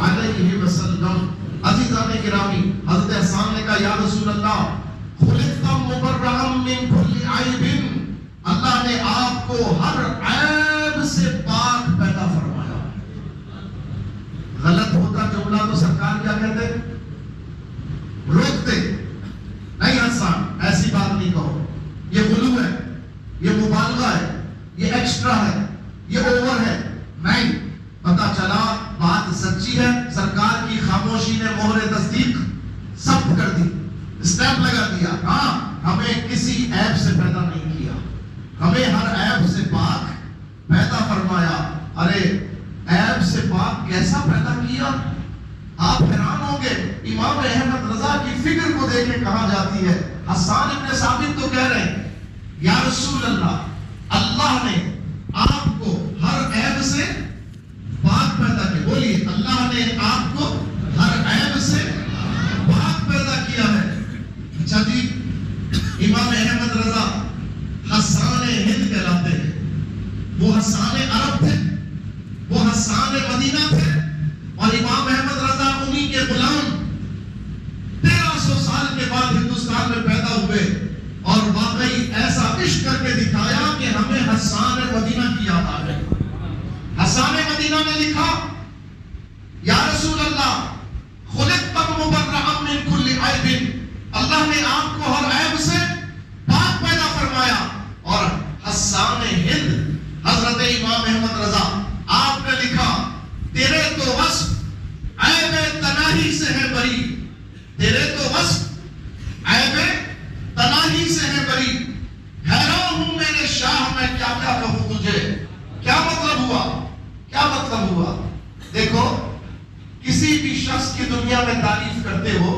علیہ وسلم۔ عزیزان گرامی، حضرت حسان نے کہا یا رسول اللہ خلقتم مبرئا من کل عیب، اللہ نے آپ کو ہر عیب سے پاک پیدا فرمایا۔ غلط ہوتا جملہ تو سرکار کیا کہتے؟ روکتے، نہیں حسان ایسی بات نہیں کہو، یہ غلو ہے، یہ مبالغہ ہے، یہ ایکسٹرا ہے، یہ اوور ہے، نہیں۔ پتا چلا بات سچی ہے، سرکار کی خاموشی نے مہر تصدیق ثبت کر دی، اسٹیمپ لگا دیا، ہاں ہمیں کسی عیب سے پیدا نہیں کیا، ہمیں ہر عیب سے پاک پیدا فرمایا۔ ارے عیب سے پاک کیسا پیدا کیا؟ آپ حیران ہوں گے۔ امام احمد رضا کی فکر کو دیکھ کے کہا جاتی ہے. حسان ابن ثابت تو کہہ رہے ہیں یا رسول اللہ، اللہ نے آپ کو ہر عیب سے پاک پیدا کیا. بولیے، اللہ نے آپ کو ہر عیب سے پاک پیدا کیا ہے. اچھا جی، امام احمد رضا حسان ہند کہلاتے ہیں. وہ حسان عرب تھے، وہ حسان مدینہ تھے، اور امام احمد رضا انہی کے غلام 1300 سال کے بعد ہندوستان میں پیدا ہوئے، اور واقعی ایسا عشق کر کے دکھایا کہ ہمیں حسان مدینہ کی یاد آ گئی. حسان مدینہ نے لکھا یا رسول اللہ خلقت مبرئا من کل عیب، اللہ نے آپ کو ہر عیب سے پاک پیدا فرمایا. اور حسان ہند حضرت امام احمد رضا آپ نے لکھا تیرے تو وصف عیب تناہی سے ہے بری، تیرے تو وصف عیب تناہی سے ہے بری. حیران ہوں میرے شاہ میں کیا کیا کہوں تجھے. کیا مطلب ہوا؟ کیا مطلب ہوا؟ دیکھو، کسی بھی شخص کی دنیا میں تعریف کرتے ہو،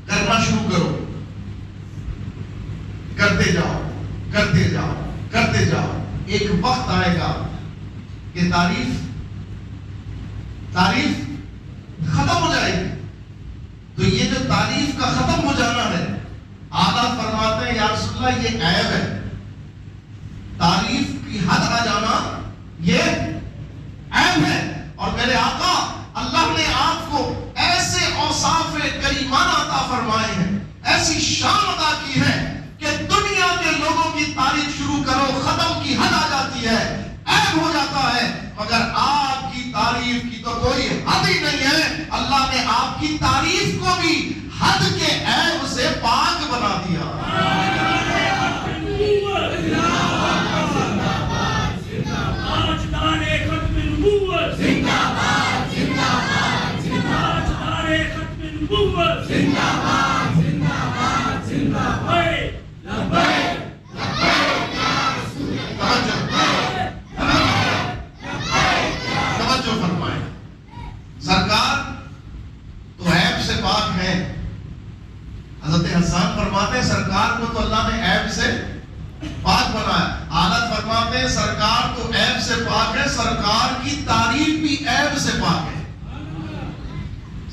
کرنا شروع کرو، کرتے جاؤ کرتے جاؤ کرتے جاؤ. ایک وقت آئے گا کہ تعریف ختم ہو جائے گی. تو یہ جو تعریف کا ختم ہو جانا ہے، آقا فرماتے ہیں یا رسول اللہ یہ عیب ہے. تعریف کی حد آ جانا یہ عیب ہے. اور میرے آقا اللہ نے آپ کو ایسے اوصاف کریمانہ عطا فرمائے ہیں، ایسی شان عطا کی ہے کہ دنیا کے لوگوں کی تعریف شروع کرو، ختم کی حد آ جاتی ہے، عیب ہو جاتا ہے. مگر آپ کی تعریف کی تو کوئی حد ہی نہیں ہے. اللہ نے آپ کی تعریف کو بھی حد کے عیب سے پاک بنا دیا. سرکار تو عیب سے پاک ہے. حضرت حسان فرماتے ہیں سرکار کو تو اللہ نے عیب سے پاک بنایا. حالت فرماتے ہیں سرکار تو عیب سے پاک ہے، سرکار کی تعریف بھی عیب سے پاک ہے.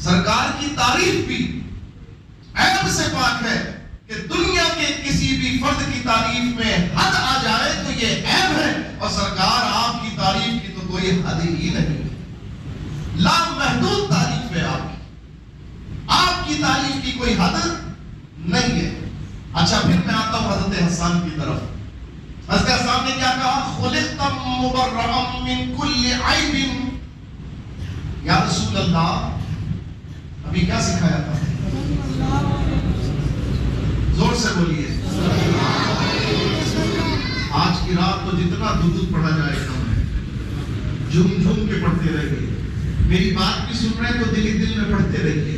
سرکار کی تعریف بھی عیب سے پاک ہے کہ دنیا کے کسی بھی فرد کی تعریف میں حد آ جائے تو یہ عیب ہے. اور سرکار آپ کی تعریف کی تو کوئی حد ہی نہیں، لامحدود تعریف ہے آپ کی. آپ کی تعریف کی کوئی حد نہیں ہے. اچھا، پھر میں آتا ہوں حضرت حسان کی طرف. حضرت حسان نے کیا کہا؟ خلقت مبرئا من کل عیب. یا رسول اللہ ابھی کیا سکھایا تھا؟ زور سے بولیے. آج کی رات تو جتنا درود پڑھا جائے کم ہے. جھوم جھوم کے پڑھتے رہیے. میری بات بھی سن رہے ہیں تو دل ہی دل میں پڑھتے رہیے.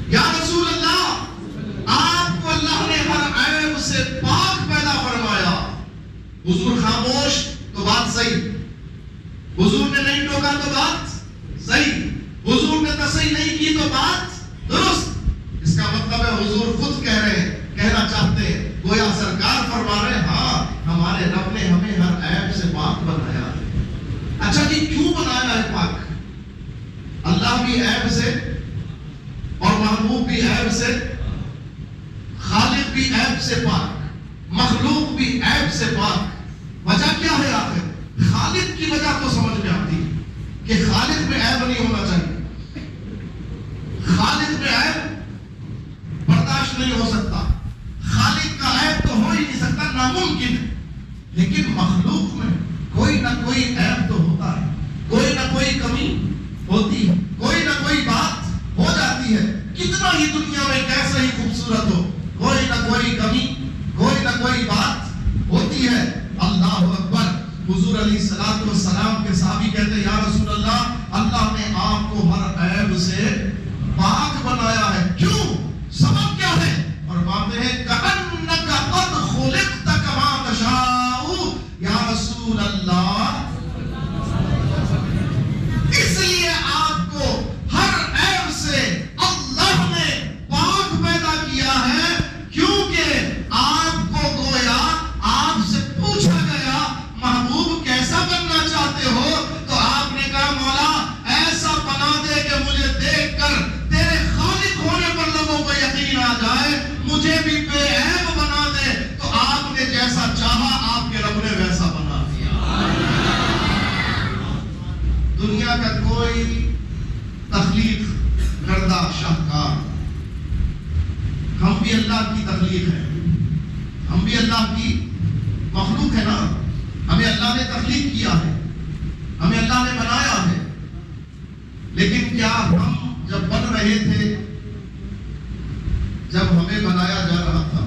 یا رسول اللہ آپ کو اللہ نے ہر عیب سے پاک پیدا فرمایا. حضور خاموش تو بات صحیح، حضور نے نہیں ٹوکا تو بات صحیح، حضور نے تصحیح نہیں کی تو بات درست. اس کا مطلب ہے حضور خود کہہ رہے ہیں، کہنا چاہتے ہیں، گویا سرکار فرما رہے ہیں ہاں ہمارے رب نے ہمیں ہر عیب سے پاک بنایا ہے. اچھا جی، کیوں بنایا ہے پاک؟ اللہ بھی عیب سے اور محبوب بھی عیب سے، خالق بھی عیب سے پاک، مخلوق بھی عیب سے پاک. وجہ کیا ہے آخر؟ خالق کی وجہ تو سمجھ میں آتی ہے کہ خالق میں عیب نہیں ہونا چاہیے. خالق میں عیب برداشت نہیں ہو سکتا. خالق کا عیب تو ہو ہی نہیں سکتا، ناممکن ہے. لیکن مخلوق میں کوئی نہ کوئی عیب تو ہوتا ہے، کوئی نہ کوئی کمی ہوتی ہے، کوئی نہ کوئی بات ہو جاتی ہے. کتنا ہی دنیا میں کیسا ہی خوبصورت ہو، کوئی نہ کوئی کمی، کوئی نہ کوئی بات ہوتی ہے. اللہ اکبر. حضور علیہ الصلوۃ والسلام کے صحابی کہتے ہیں یا رسول اللہ اللہ نے آپ کو ہر عیب سے پاک بنایا ہے. کیوں؟ سبب کیا ہے؟ فرماتے ہیں کأنک قد خلقت کما تشاء. یا رسول اللہ اس لیے آپ کو ہر عیب سے اللہ نے اللہ کی تخلیق ہے، ہم بھی اللہ کی مخلوق ہے نا، ہمیں اللہ نے تخلیق کیا ہے، ہمیں اللہ نے بنایا ہے، لیکن کیا ہم جب بن رہے تھے، جب ہمیں بنایا جا رہا تھا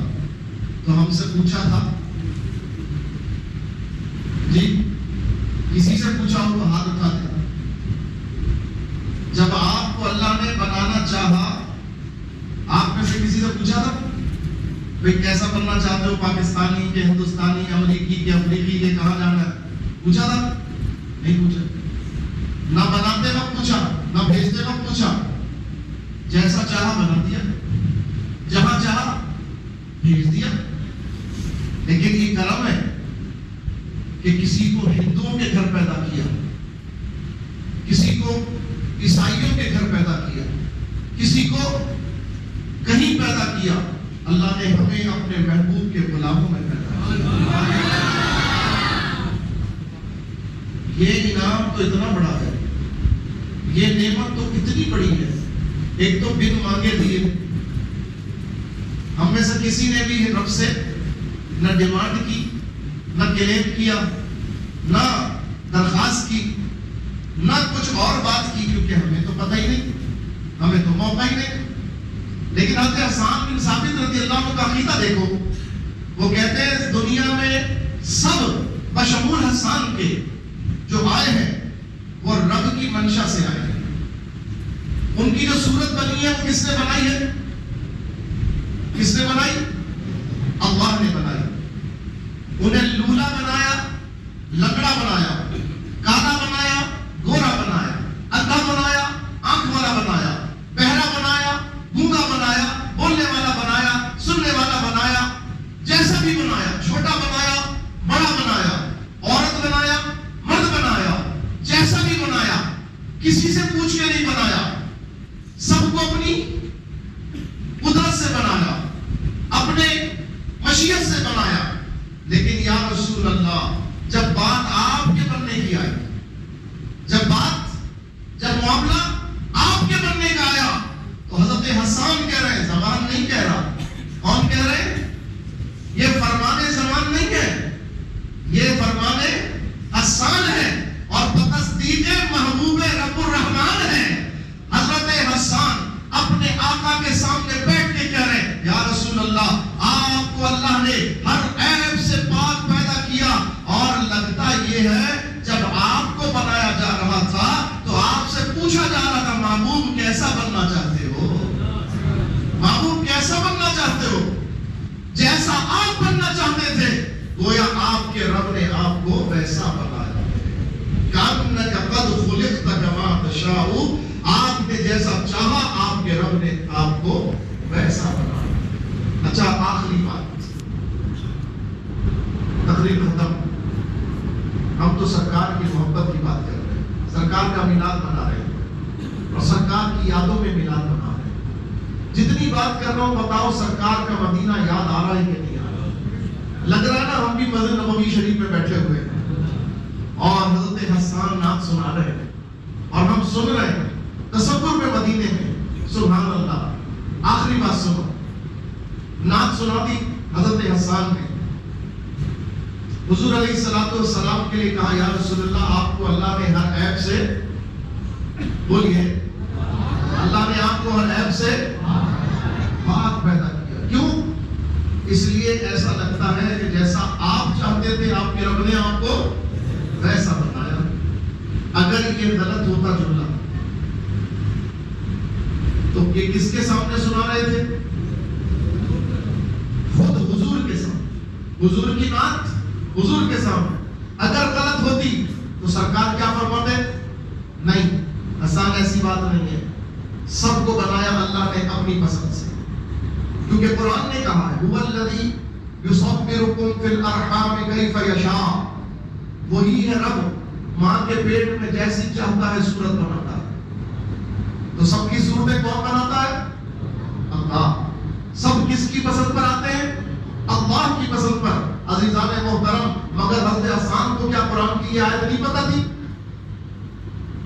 تو ہم سے پوچھا تھا؟ جی کسی سے پوچھا ہو تو ہاتھ اٹھا دیا۔ جب آپ کو اللہ نے بنانا چاہا، آپ میں سے کسی سے پوچھا تھا بھئی کیسا بننا چاہتے ہو، پاکستانی کے، ہندوستانی، امریکی کے، افریقی کے، کہاں جانا ہے؟ پوچھا تھا؟ نہیں پوچھا۔ نہ بناتے وقت پوچھا، نہ بھیجتے وقت پوچھا، جیسا چاہا بنا دیا، جہاں چاہا بھیج دیا۔ لیکن یہ کرم ہے کہ کسی کو ہندوؤں کے گھر پیدا کیا، کسی کو عیسائیوں کے گھر پیدا کیا، کسی کو کہیں پیدا کیا، اللہ نے ہمیں اپنے محبوب کے غلاموں میں پیدا کیا۔ یہ انعام تو اتنا بڑا ہے، یہ نعمت تو کتنی بڑی ہے۔ ایک تو بن مانگے دیے، ہم میں سے کسی نے بھی رب سے نہ ڈیمانڈ کی، نہ کلیم کیا، نہ درخواست کی، نہ کچھ اور بات کی، کیونکہ ہمیں تو پتہ ہی نہیں، ہمیں تو موقع ہی نہیں۔ لیکن حضرت حسان بن ثابت رضی اللہ عنہ کا عقیدہ دیکھو، وہ کہتے ہیں دنیا میں سب بشمول حسان کے جو آئے ہیں وہ رب کی منشا سے آئے ہیں۔ ان کی جو صورت بنی ہے وہ کس نے بنائی ہے؟ کس نے بنائی؟ اللہ نے بنائی۔ انہیں لولا بنایا، لنگڑا بنایا، کالا بنایا، گورا بنایا، اندھا بنایا، آنکھ والا بنایا، بہرا بنایا، گونگا بنایا، بولنے والا بنایا، سننے والا بنایا، جیسا بھی بنایا، چھوٹا بنایا، بڑا بنایا، عورت بنایا، مرد بنایا، جیسا بھی بنایا، کسی سے پوچھ کے نہیں بنایا، سب کو اپنی قدرت سے بنایا، اپنے مشیت سے بنایا۔ لیکن یا رسول اللہ جب بات آپ کے بننے کی آئی، جب معاملہ آپ کے بننے کا آیا تو حضرت حسان کہہ رہے ہیں، زبان نہیں کہہ رہا، کون کہہ رہے ہیں؟ یہ فرمان زبان نہیں ہے، یہ فرمان حسان ہے اور بتصدیق محبوب رب الرحمان ہے۔ حضرت حسان اپنے آقا کے سامنے بیٹھ کے کہہ رہے ہیں یا رسول اللہ آپ کو اللہ نے ہر عیب سے پاک پیدا کیا، اور لگتا یہ ہے جب آپ کو بنایا جا رہا تھا تو آپ سے پوچھا جا رہا تھا محبوب کیسا بننا چاہتے ہو، محبوب کیسا بننا چاہتے ہو، جیسا آپ بننا چاہتے تھے گویا آپ کے رب نے آپ کو ویسا بنایا۔ کأنک قد خلقت کما تشاء، آپ نے جیسا چاہا آپ کے رب نے آپ کو ویسا بنایا۔ اچھا آخری بات، تقریر ختم، ہم تو سرکار کی محبت کی بات کر رہے ہیں، سرکار کا میلاد منا رہے ہیں اور سرکار کی یادوں میں میلاد منا رہے ہیں۔ جتنی بات کر رہا ہوں بتاؤ سرکار کا مدینہ یاد آ رہا ہے کہ نہیں آ رہا؟ لگ رہا ہے نا ہم بھی مسجد نبوی شریف میں بیٹھے ہوئے ہیں اور حضرت حسان نعت سنا رہے ہیں اور ہم سن رہے ہیں تصور میں مدینے میں۔ سبحان اللہ۔ آخری بات سنو، نعت سنا دی حضرت حسان نے، حضور علیہ السلام کے لیے کہا یا رسول اللہ آپ کو اللہ نے ہر عیب سے، بولیے اللہ نے آپ کو ہر عیب سے پاک پیدا کیا۔ کیوں؟ اس لیے ایسا لگتا ہے کہ جیسا آپ چاہتے تھے آپ کے رب نے آپ کو ویسا بنایا۔ اگر یہ غلط ہوتا جملہ تو یہ کس کے سامنے سنا رہے تھے؟ خود حضور کے سامنے، حضور کی نعت حضور کے سامنے۔ اگر غلط ہوتی تو سرکار کیا فرماتے؟ نہیں، حسان ایسی بات نہیں ہے، سب کو بنایا اللہ نے اپنی پسند سے، کیونکہ قرآن نے کہا ہے هو الذی یصورکم فی الارحام کیف یشاء، وہی ہے رب ماں کے پیٹ میں جیسی چاہتا ہے صورت بناتا ہے۔ تو سب کی صورتیں کون بناتا ہے؟ اللہ۔ سب کس کی پسند پر آتے ہیں؟ اللہ کی پسند پر۔ عزیزان محترم، مگر حضرت حسان کو کیا قرآن کی یہ آیت نہیں پتہ تھی؟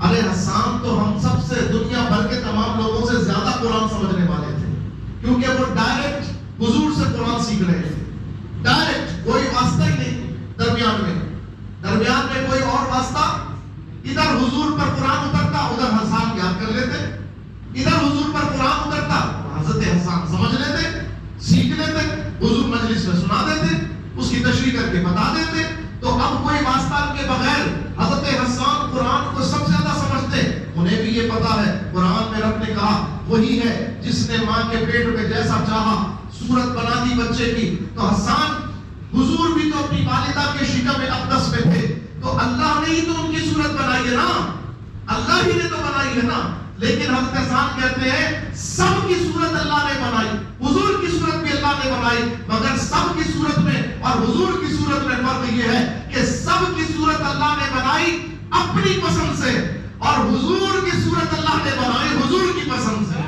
ارے حسان تو ہم سب سے، دنیا بھر کے تمام لوگوں سے زیادہ قرآن سمجھنے والے تھے، کیونکہ وہ ڈائریکٹ حضور سے قرآن سیکھ رہے تھے، ڈائریکٹ، کوئی واسطہ ہی نہیں درمیان میں کوئی اور واسطہ. ادھر حضور پر قرآن اترتا، ادھر حسان یاد کر لیتے، ادھر حضور پر قرآن اترتا، حضرت حسان سمجھ لیتے، سیکھ لیتے، حضور مجلس میں سنا دیتے، اس کی تشریح کر کے بتا دیتے. تو اب کوئی واسطہ کے بغیر حضرت حسان قرآن کو سب سے زیادہ سمجھتے. انہیں بھی یہ پتا ہے قرآن میں رب نے کہا وہی ہے جس نے ماں کے پیٹ میں جیسا چاہا صورت بنا دی بچے کی. تو حسان، حضور بھی تو اپنی والدہ کے شکم اقدس میں تھے، تو اللہ نے ہی تو ان کی صورت بنائی ہے نا، اللہ ہی نے تو بنائی ہے نا. لیکن حضرت حسان کہتے ہیں سب کی صورت اللہ نے بنائی، حضور کی صورت بھی اللہ نے بنائی، مگر سب کی صورت میں اور حضور کی صورت میں فرق یہ ہے کہ سب کی صورت اللہ نے بنائی اپنی پسند سے، اور حضور کی صورت اللہ نے بنائی حضور کی پسند سے.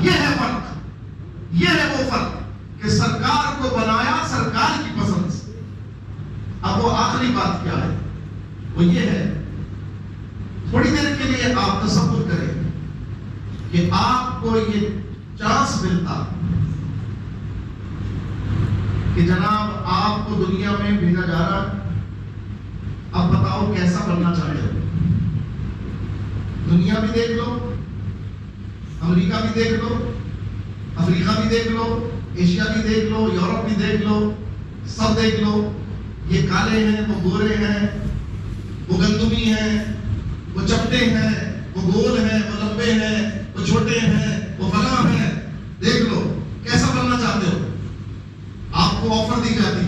یہ ہے فرق، یہ ہے وہ فرق کہ سرکار کو بنایا سرکار کی پسند سے. اب وہ آخری بات کیا ہے؟ وہ یہ ہے، تھوڑی دیر کے لیے آپ تصور کریں کہ آپ کو یہ چانس ملتا کہ جناب آپ کو دنیا میں بھیجا جا رہا ہے، اب بتاؤ کیسا بننا چاہتے ہو؟ دنیا بھی دیکھ لو، امریکہ بھی دیکھ لو، افریقہ بھی دیکھ لو، ایشیا بھی دیکھ لو، یورپ بھی دیکھ لو، سب دیکھ لو. یہ کالے ہیں، وہ گورے ہیں، وہ گندمی ہیں، وہ چپٹے ہیں، وہ گول ہیں، وہ لمبے ہیں، وہ چھوٹے ہیں، وہ فلاں ہیں. دیکھ لو کیسا بننا چاہتے ہو. آپ کو آفر دی جاتی،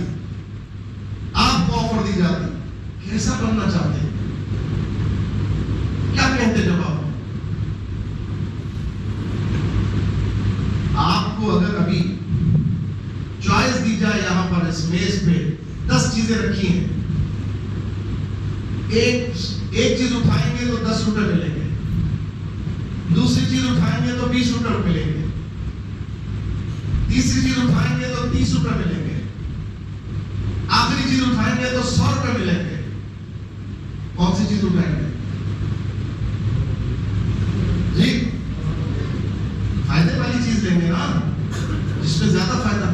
آپ کو آفر دی جاتی، کیسا بننا چاہتے ہیں؟ کیا کہتے جواب؟ آپ کو اگر ابھی چوائس دی جائے یہاں پر اس میز پہ 10 چیزیں رکھی ہیں، ایک چیز اٹھائیں گے تو 10 روپے ملیں گے، دوسری چیز اٹھائیں گے تو 20 روپے ملیں گے، تیسری چیز اٹھائیں گے تو 30 روپے ملیں گے، آخری چیز اٹھائیں گے تو 100 روپے ملیں گے. کون سی چیز اٹھائیں گے جی؟ فائدے والی چیز لیں گے نا، جس میں زیادہ فائدہ.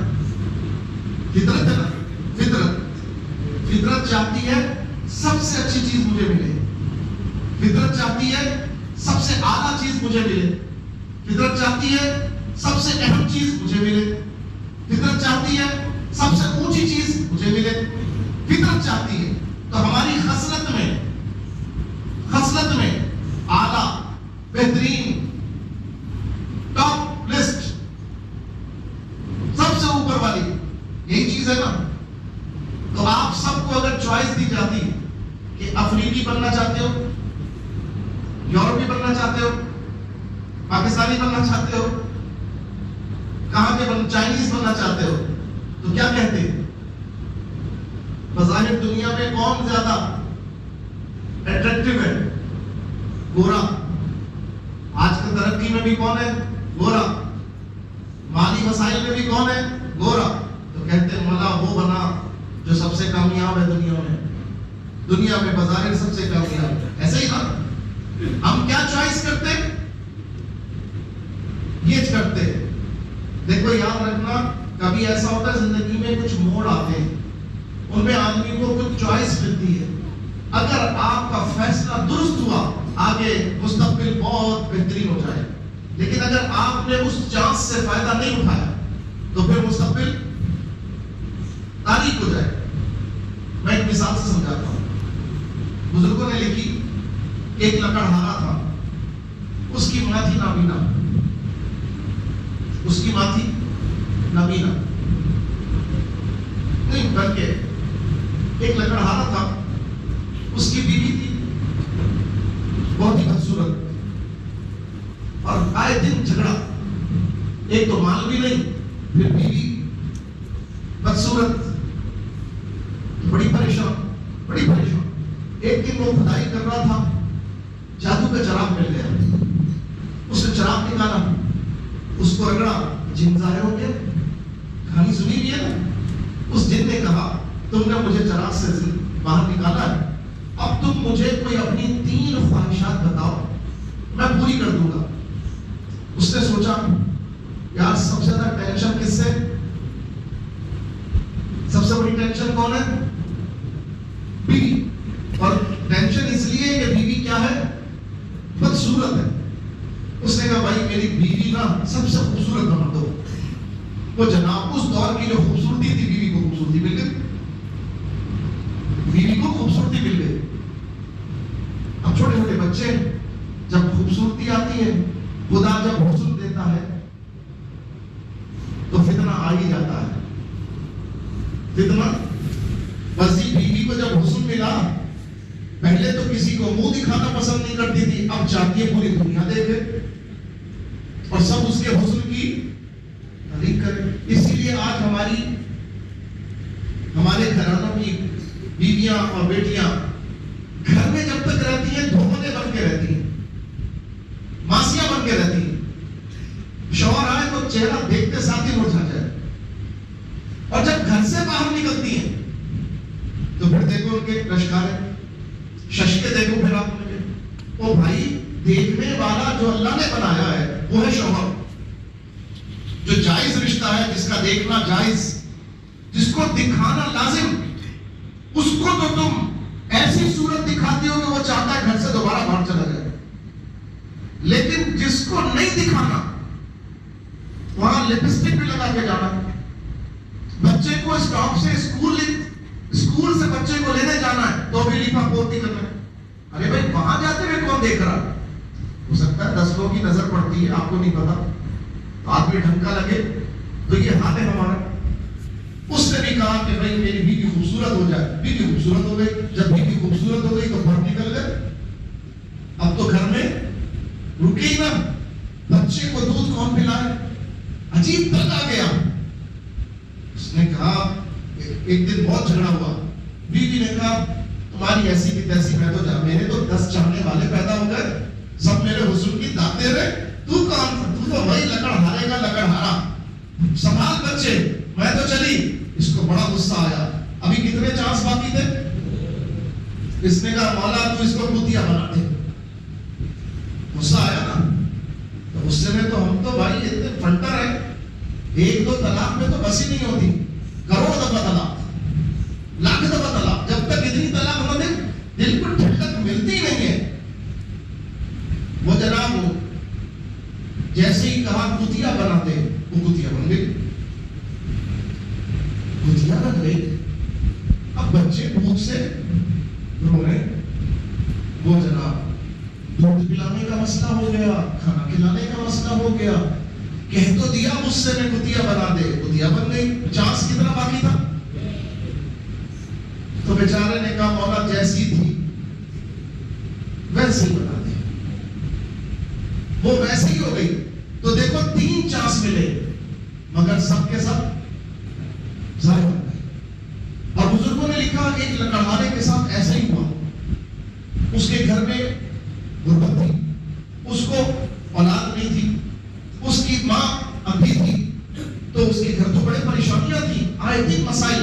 فطرت ہے نا، فطرت چاہتی ہے سب سے اچھی چیز مجھے ملے، فطرت چاہتی ہے سب سے اعلیٰ چیز مجھے ملے، فطرت چاہتی ہے سب سے اہم چیز مجھے ملے، فطرت چاہتی ہے سب سے اونچی چیز مجھے ملے، فطرت چاہتی ہے. تو ہماری خصلت میں اعلیٰ، بہترین، ٹاپ لسٹ، سب سے اوپر والی یہی چیز ہے نا. تو آپ سب کو اگر چوائس دی جاتی کہ افریقی بننا چاہتے ہو، یورپی بننا چاہتے ہو، پاکستانی بننا چاہتے ہو، کہاں کے چائنیز بننا چاہتے ہو، تو کیا کہتے ہیں؟ بظاہر دنیا میں کون زیادہ اٹریکٹیو ہے؟ گورا. آج کل ترقی میں بھی کون ہے؟ گورا. مالی مسائل میں بھی کون ہے؟ گورا. تو کہتے ہیں مولا وہ بنا جو سب سے کامیاب ہے دنیا میں بظاہر سب سے کامیاب ہے. ایسے ہی نا ہم کیا چوائس کرتے؟ یہ کرتے. دیکھو یاد رکھنا، کبھی ایسا ہوتا ہے زندگی میں کچھ موڑ آتے ہیں، ان میں آدمی کو کچھ چوائس ملتی ہے. اگر آپ کا فیصلہ درست ہوا آگے مستقبل بہت بہترین ہو جائے، لیکن اگر آپ نے اس چانس سے فائدہ نہیں اٹھایا تو پھر مستقبل تاریخ ہو جائے. میں ایک مثال سے سمجھاتا ہوں. بزرگوں نے لکھی کہ ایک لکڑہارا تھا، اس کی ماں تھی نابینا، اس کی ماں تھی نابینا نہیں بلکہ ایک لکڑہارا تھا، اس کی بیوی تھی بہت ہی خوبصورت، اور آئے دن جھگڑا، ایک تو مال بھی نہیں، پھر بیوی بدصورت، بڑی پریشان. ایک دن وہ کھدائی کر رہا تھا، جادو کا چراغ مل گیا، اس نے چراغ نکالا، اس کو رگڑا، جن ظاہر ہو گیا. کہانی سنی بھی ہے نا. اس جن نے کہا تم نے مجھے چراغ سے باہر نکالا ہے، اب تم مجھے کوئی اپنی 3 خواہشات بتاؤ، میں پوری کر دوں گا. اس نے سوچا یار سب سے میں ٹینشن کون ہے؟ بیوی. اور ٹینشن اس لیے کہ بیوی کیا ہے؟ بدصورت ہے. اس نے کہا بھائی میری بیوی نا سب سے خوبصورت بنا دو. وہ جناب اس دور کی جو خوبصورتی تھی بیوی کو خوبصورتی مل گئی. بیوی کو خوبصورتی مل گئی. اب چھوٹے چھوٹے بچے جب خوبصورتی آتی ہے، خدا جب حسن دیتا ہے تو فتنہ آ ہی جاتا ہے. فتنہ بس بیوی کو جب حسن ملا، پہلے تو کسی کو منہ دکھانا پسند نہیں کرتی تھی، اب چاہتی ہے پوری دنیا دیکھے اور سب اس کے حسن کی تعریف کرے. اسی لیے آج ہمارے گھرانوں کی بیویاں اور بیٹیاں گھر میں جب تک رہتی ہیں دھونے بن کے رہتی ہیں، ماسیاں بن کے رہتی ہیں. شوہر آئے تو چہرہ دیکھتے ساتھ ہی مرجھا جائے، اور جب گھر سے باہر نکلتی ہیں تو پھر دیکھو ان کے لشکارے ششکے دیکھو. پھر آپ نے او بھائی دیکھنے والا جو اللہ نے بنایا ہے وہ ہے شوہر. جو جائز رشتہ ہے، جس کا دیکھنا جائز، جس کو دکھانا لازم، اس کو تو تم ایسی صورت دکھاتی ہو کہ وہ چاہتا ہے گھر سے دوبارہ باہر چلا جائے. لیکن جس کو نہیں دکھانا، وہاں لپسٹک بھی لگا کے جانا. بچے کو اسٹاپ سے اسکول سے بچے کو لینے جانا ہے تو بھی لفا پوتی کرنا ہے. ارے بھائی وہاں جاتے ہوئے کون دیکھ رہا؟ ہو سکتا ہے 10 لوگوں کی نظر پڑتی ہے، آپ کو نہیں پتا، آپ بھی ڈھنگ کا لگے. تو یہ حال ہے ہمارا. اس نے بھی کہا کہ بھائی میری بیوی خوبصورت ہو جائے. بیوی خوبصورت ہو گئی. جب بیوی خوبصورت ہو گئی تو باہر نکل گئے. اب تو گھر میں رکے ہی نا. بچے کو دودھ کون پلائے؟ عجیب تک آ گیا. اس نے کہا ایک دن بہت جھگڑا ہوا. بیوی نے کہا تمہاری ایسی کی تیسی، میں تو میرے تو 10 چاہنے والے پیدا ہو گئے، سب میرے حسن کی داتے رہے. تو وہی لکڑ ہارے گا، لکڑ ہارا. سنبھال بچے. میں تو چلی. اس کو بڑا غصہ آیا. ابھی کتنے چانس باقی تھے؟ اس نے کہا مولا تو اس کو کتیا بنا دے. غصہ آیا نا. تو غصے میں تو ہم تو بھائی اتنے فنٹر ہیں، 1-2 طلاق میں تو بس ہی نہیں ہوتی. کروڑ دفعہ طلاق، لاکھ دفعہ طلاق. جب تک اتنی طلاق نہ دے دل کو ٹھنڈک ملتی نہیں ہے. وہ جناب جیسے ہی کہا کتیا بنا دے، وہ کتیا بن گئی. کتیا بن گئی. اب بچے بھوک سے رو رہے. وہ جناب دودھ پلانے کا مسئلہ ہو گیا، کھانا کھلانے کا مسئلہ ہو گیا. کہہ تو دیا غصے میں کتیا بنا دے، کتیا بن گئی. چانس کتنا باقی تھا؟ تو بیچارے نے کہا مولا جیسی تھی ویسی بنا دے. وہ ویسی ہی ہو گئی. تو دیکھو 3 چانس ملے مگر سب کے سب ضائع ہو گئے. اور بزرگوں نے لکھا ایک لکڑہارے کے ساتھ ایسا ہی ہوا. اس کے گھر میں غربت تھی، اس کو اولاد نہیں تھی، اس کی ماں اندھی تھی. تو اس کے گھر تو بڑے پریشانیاں تھیں، آئے دن مسائل.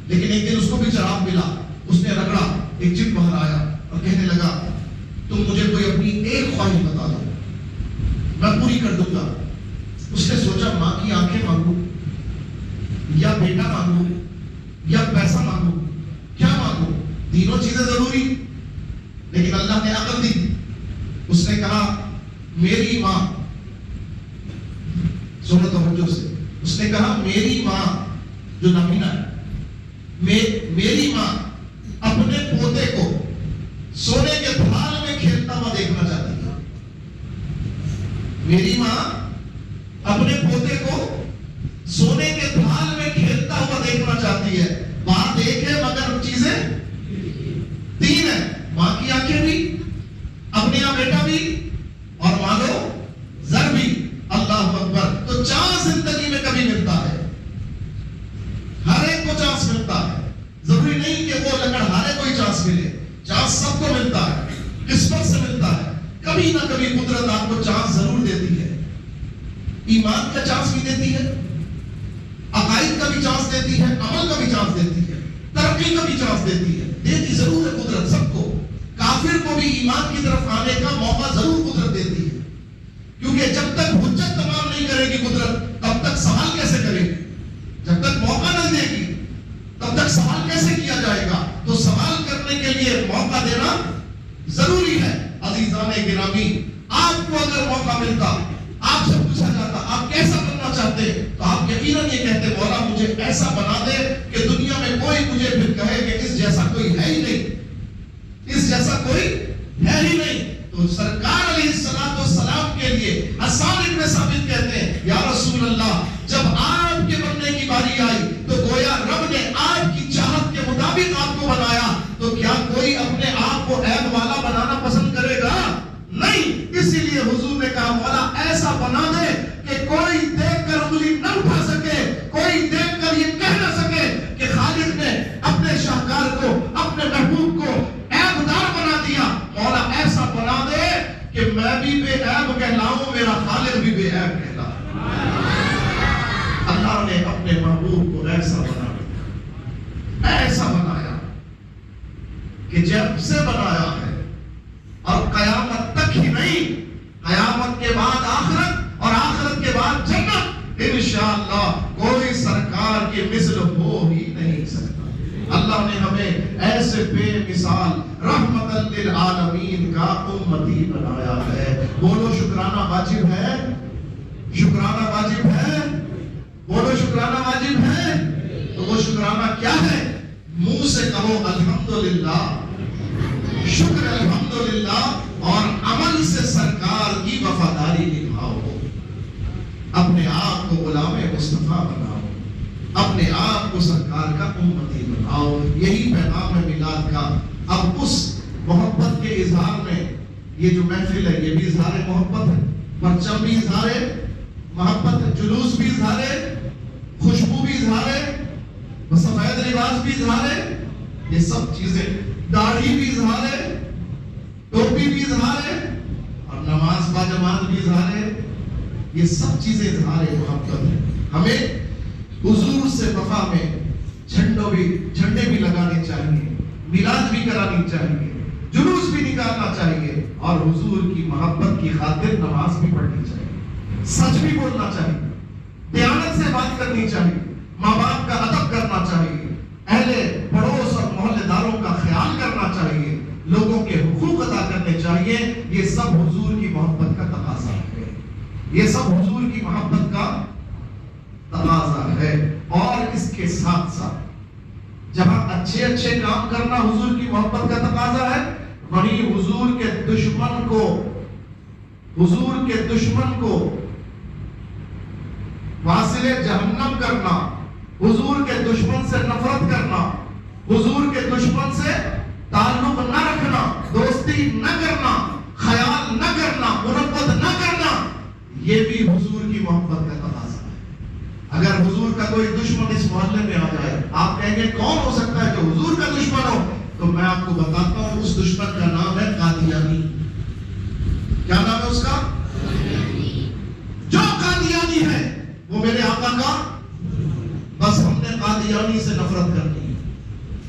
لیکن ایک دن اس کو بھی چراغ ملا. اس نے رگڑا. ایک جن باہر آیا اور کہنے لگا تم مجھے کوئی اپنی ایک خواہش بتا دو، میں پوری کر دوں گا. اس نے سوچا ماں کی آنکھیں مانگوں یا بیٹا مانگوں یا پیسہ مانگوں، کیا مانگوں؟ تینوں چیزیں ضروری. لیکن اللہ نے عقل دی. اس نے کہا میری ماں، سنو توجہ سے. اس نے کہا میری ماں جو نمینہ ہے، میری ماں اپنے پوتے کو سونے کے تھال میں کھیلتا ہوا دیکھنا چاہتی ہے. میری ماں اپنے پوتے کو سونے کے تھال میں کھیلتا ہوا دیکھنا چاہتی ہے. بات ایک ہے مگر چیزیں 3 ہیں. ماں کی آنکھیں بھی، اپنے یہاں بیٹا بھی، اور مانو زر بھی. اللہ اکبر. تو چانس زندگی میں کبھی ملتا ہے، ہر ایک کو چانس ملتا ہے. ضروری نہیں کہ وہ لکڑہارے کو ہی چانس ملے. چانس سب کو ملتا ہے، قسمت سے ملتا ہے. کبھی نہ کبھی قدرت آپ کو چانس ضرور دیتی ہے. ایمان کا چانس بھی دیتی ہے، عقائد کا بھی چانس دیتی ہے، عمل کا بھی چانس دیتی ہے، ترقی کا بھی چانس دیتی ہے. دیتی ضرور ہے قدرت سب کو. کافر کو بھی ایمان کی طرف آنے کا موقع ضرور قدرت دیتی ہے. کیونکہ جب تک حجت تمام نہیں کرے گی قدرت، تب تک سوال کیسے کرے گی؟ جب تک موقع نہ دے گی تب تک سوال کیسے کیا جائے گا؟ تو سوال کرنے کے لیے موقع دینا ضروری ہے۔ عزیزان گرامی، آپ کو اگر موقع ملتا، آپ سے پوچھا جاتا آپ کیسا بننا چاہتے ہیں، تو آپ یقیناً یہ کہتے مولا مجھے ایسا بنا دے کہ دنیا میں کوئی مجھے پھر کہے کہ اس جیسا کوئی ہے ہی نہیں، اس جیسا کوئی ہے ہی نہیں۔ تو سرکار علیہ السلام کے لیے حسان ابن ثابت کہتے ہیں یا رسول اللہ، جب آپ کے بننے کی باری آئی تو گویا رب نے آپ کی چاہت کے مطابق آپ کو بنایا، تو کیا کوئی اپنے آپ کو عیب والا بنانا پسند کرے گا؟ نہیں۔ اسی لیے حضور نے کہا مولا ایسا بنا دے کہ کوئی دیکھ کر انگلی نہ اٹھا سکے، کوئی دیکھ کر یہ کہہ نہ سکے کہ خالق نے اپنے شاہکار کو، اپنے محبوب کو عیب دار بنا دیا۔ مولا ایسا بنا دے کہ میں بھی بے عیب کہلاؤں، میرا خالق بھی بے عیب کہلا۔ اللہ نے اپنے محبوب کو ایسا بنایا، ایسا بنایا کہ جب سے بنایا ہے اور قیامت تک ہی نہیں، قیامت کے بعد آخرت اور آخرت کے بعد جنت، انشاءاللہ کوئی سرکار کی مثل ہو ہی نہیں سکتا۔ اللہ نے ہمیں ایسے بے مثال رحمت للعالمین کا امتی بنایا ہے۔ بولو شکرانہ واجب ہے، شکرانہ واجب ہے، بولو شکرانہ واجب ہے۔ تو وہ شکرانہ کیا ہے؟ منہ سے کہو الحمدللہ، شکر الحمدللہ، اور عمل سے سرکار کی وفاداری نبھاؤ، اپنے آپ کو غلام مصطفیٰ بناؤ، اپنے آپ کو سرکار کا امتی بناؤ۔ یہی پیغام ہے میلاد کا۔ اب اس محبت کے اظہار میں یہ جو محفل ہے یہ بھی اظہار محبت ہے، پرچم بھی اظہار محبت ہے، جلوس بھی اظہار ہے، خوشبو بھی اظہار ہے، سفید لباس بھی اظہار ہے، یہ سب چیزیں، داڑھی بھی اظہار ہے، ٹوپی بھی اظہار ہے، اور نماز با جماعت بھی اظہار ہے، یہ سب چیزیں اظہار محبت ہے۔ ہمیں حضور سے وفا میں جھنڈے بھی لگانے چاہیے، میلاد بھی کرانی چاہیے، جلوس بھی نکالنا چاہیے، اور حضور کی محبت کی خاطر نماز بھی پڑھنی چاہیے، سچ بھی بولنا چاہیے، دیانت سے بات کرنی چاہیے، ماں باپ کا ادب کرنا چاہیے، اہل پڑوس اور محلے داروں کا خیال کرنا چاہیے، لوگوں کے حقوق ادا کرنے چاہیے۔ یہ سب حضور کی محبت کا تقاضا ہے، یہ سب حضور کی محبت کا تقاضا ہے۔ اور اس کے ساتھ ساتھ جہاں اچھے اچھے کام کرنا حضور کی محبت کا تقاضا ہے، وہیں حضور کے دشمن کو واصل جہنم کرنا، حضور کے دشمن سے نفرت کرنا، حضور کے دشمن سے تعلق نہ رکھنا، دوستی نہ کرنا، خیال نہ کرنا، مربت نہ کرنا، یہ بھی حضور کی محبت کا تقاضا ہے۔ اگر حضور کا کوئی دشمن اس محلے میں آ جائے، آپ کہیں گے کون ہو سکتا ہے جو حضور کا دشمن ہو؟ تو میں آپ کو بتاتا ہوں، اس دشمن کا نام ہے قادیانی۔ کیا نام ہے اس کا؟ جو قادیانی ہے وہ میرے آقا کا، بس ہم نے قادیانی سے نفرت کرنی ہے،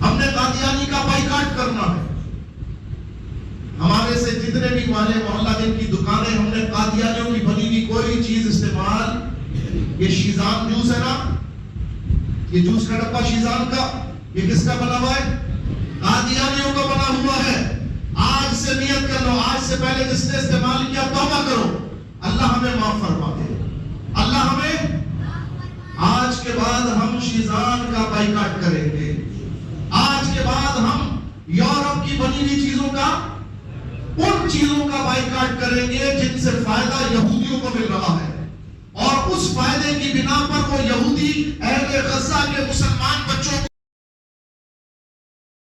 ہم نے قادیانی کا بائیکاٹ کرنا ہے۔ ہمارے سے جتنے بھی والے محلہ جن کی دکانیں، ہم نے قادیانیوں کی بنی ہوئی کوئی چیز استعمال، یہ شیزان جوس ہے نا، یہ جوس کا ڈبہ شیزان کا، یہ کس کا بنا ہوا ہے؟ قادیانیوں کا بنا ہوا ہے۔ آج سے نیت کر لو، آج سے پہلے جس نے استعمال کیا توبہ کرو، اللہ ہمیں معاف فرما دے، اللہ ہمیں۔ آج کے بعد ہم شیزان کا بائیکاٹ کریں گے، آج کے بعد ہم یورپ کی بنی ہوئی چیزوں کا، ان چیزوں کا بائیکاٹ کریں گے جن سے فائدہ یہودیوں کو مل رہا ہے، اور اس فائدے کی بنا پر وہ یہودی اہل غزہ کے مسلمان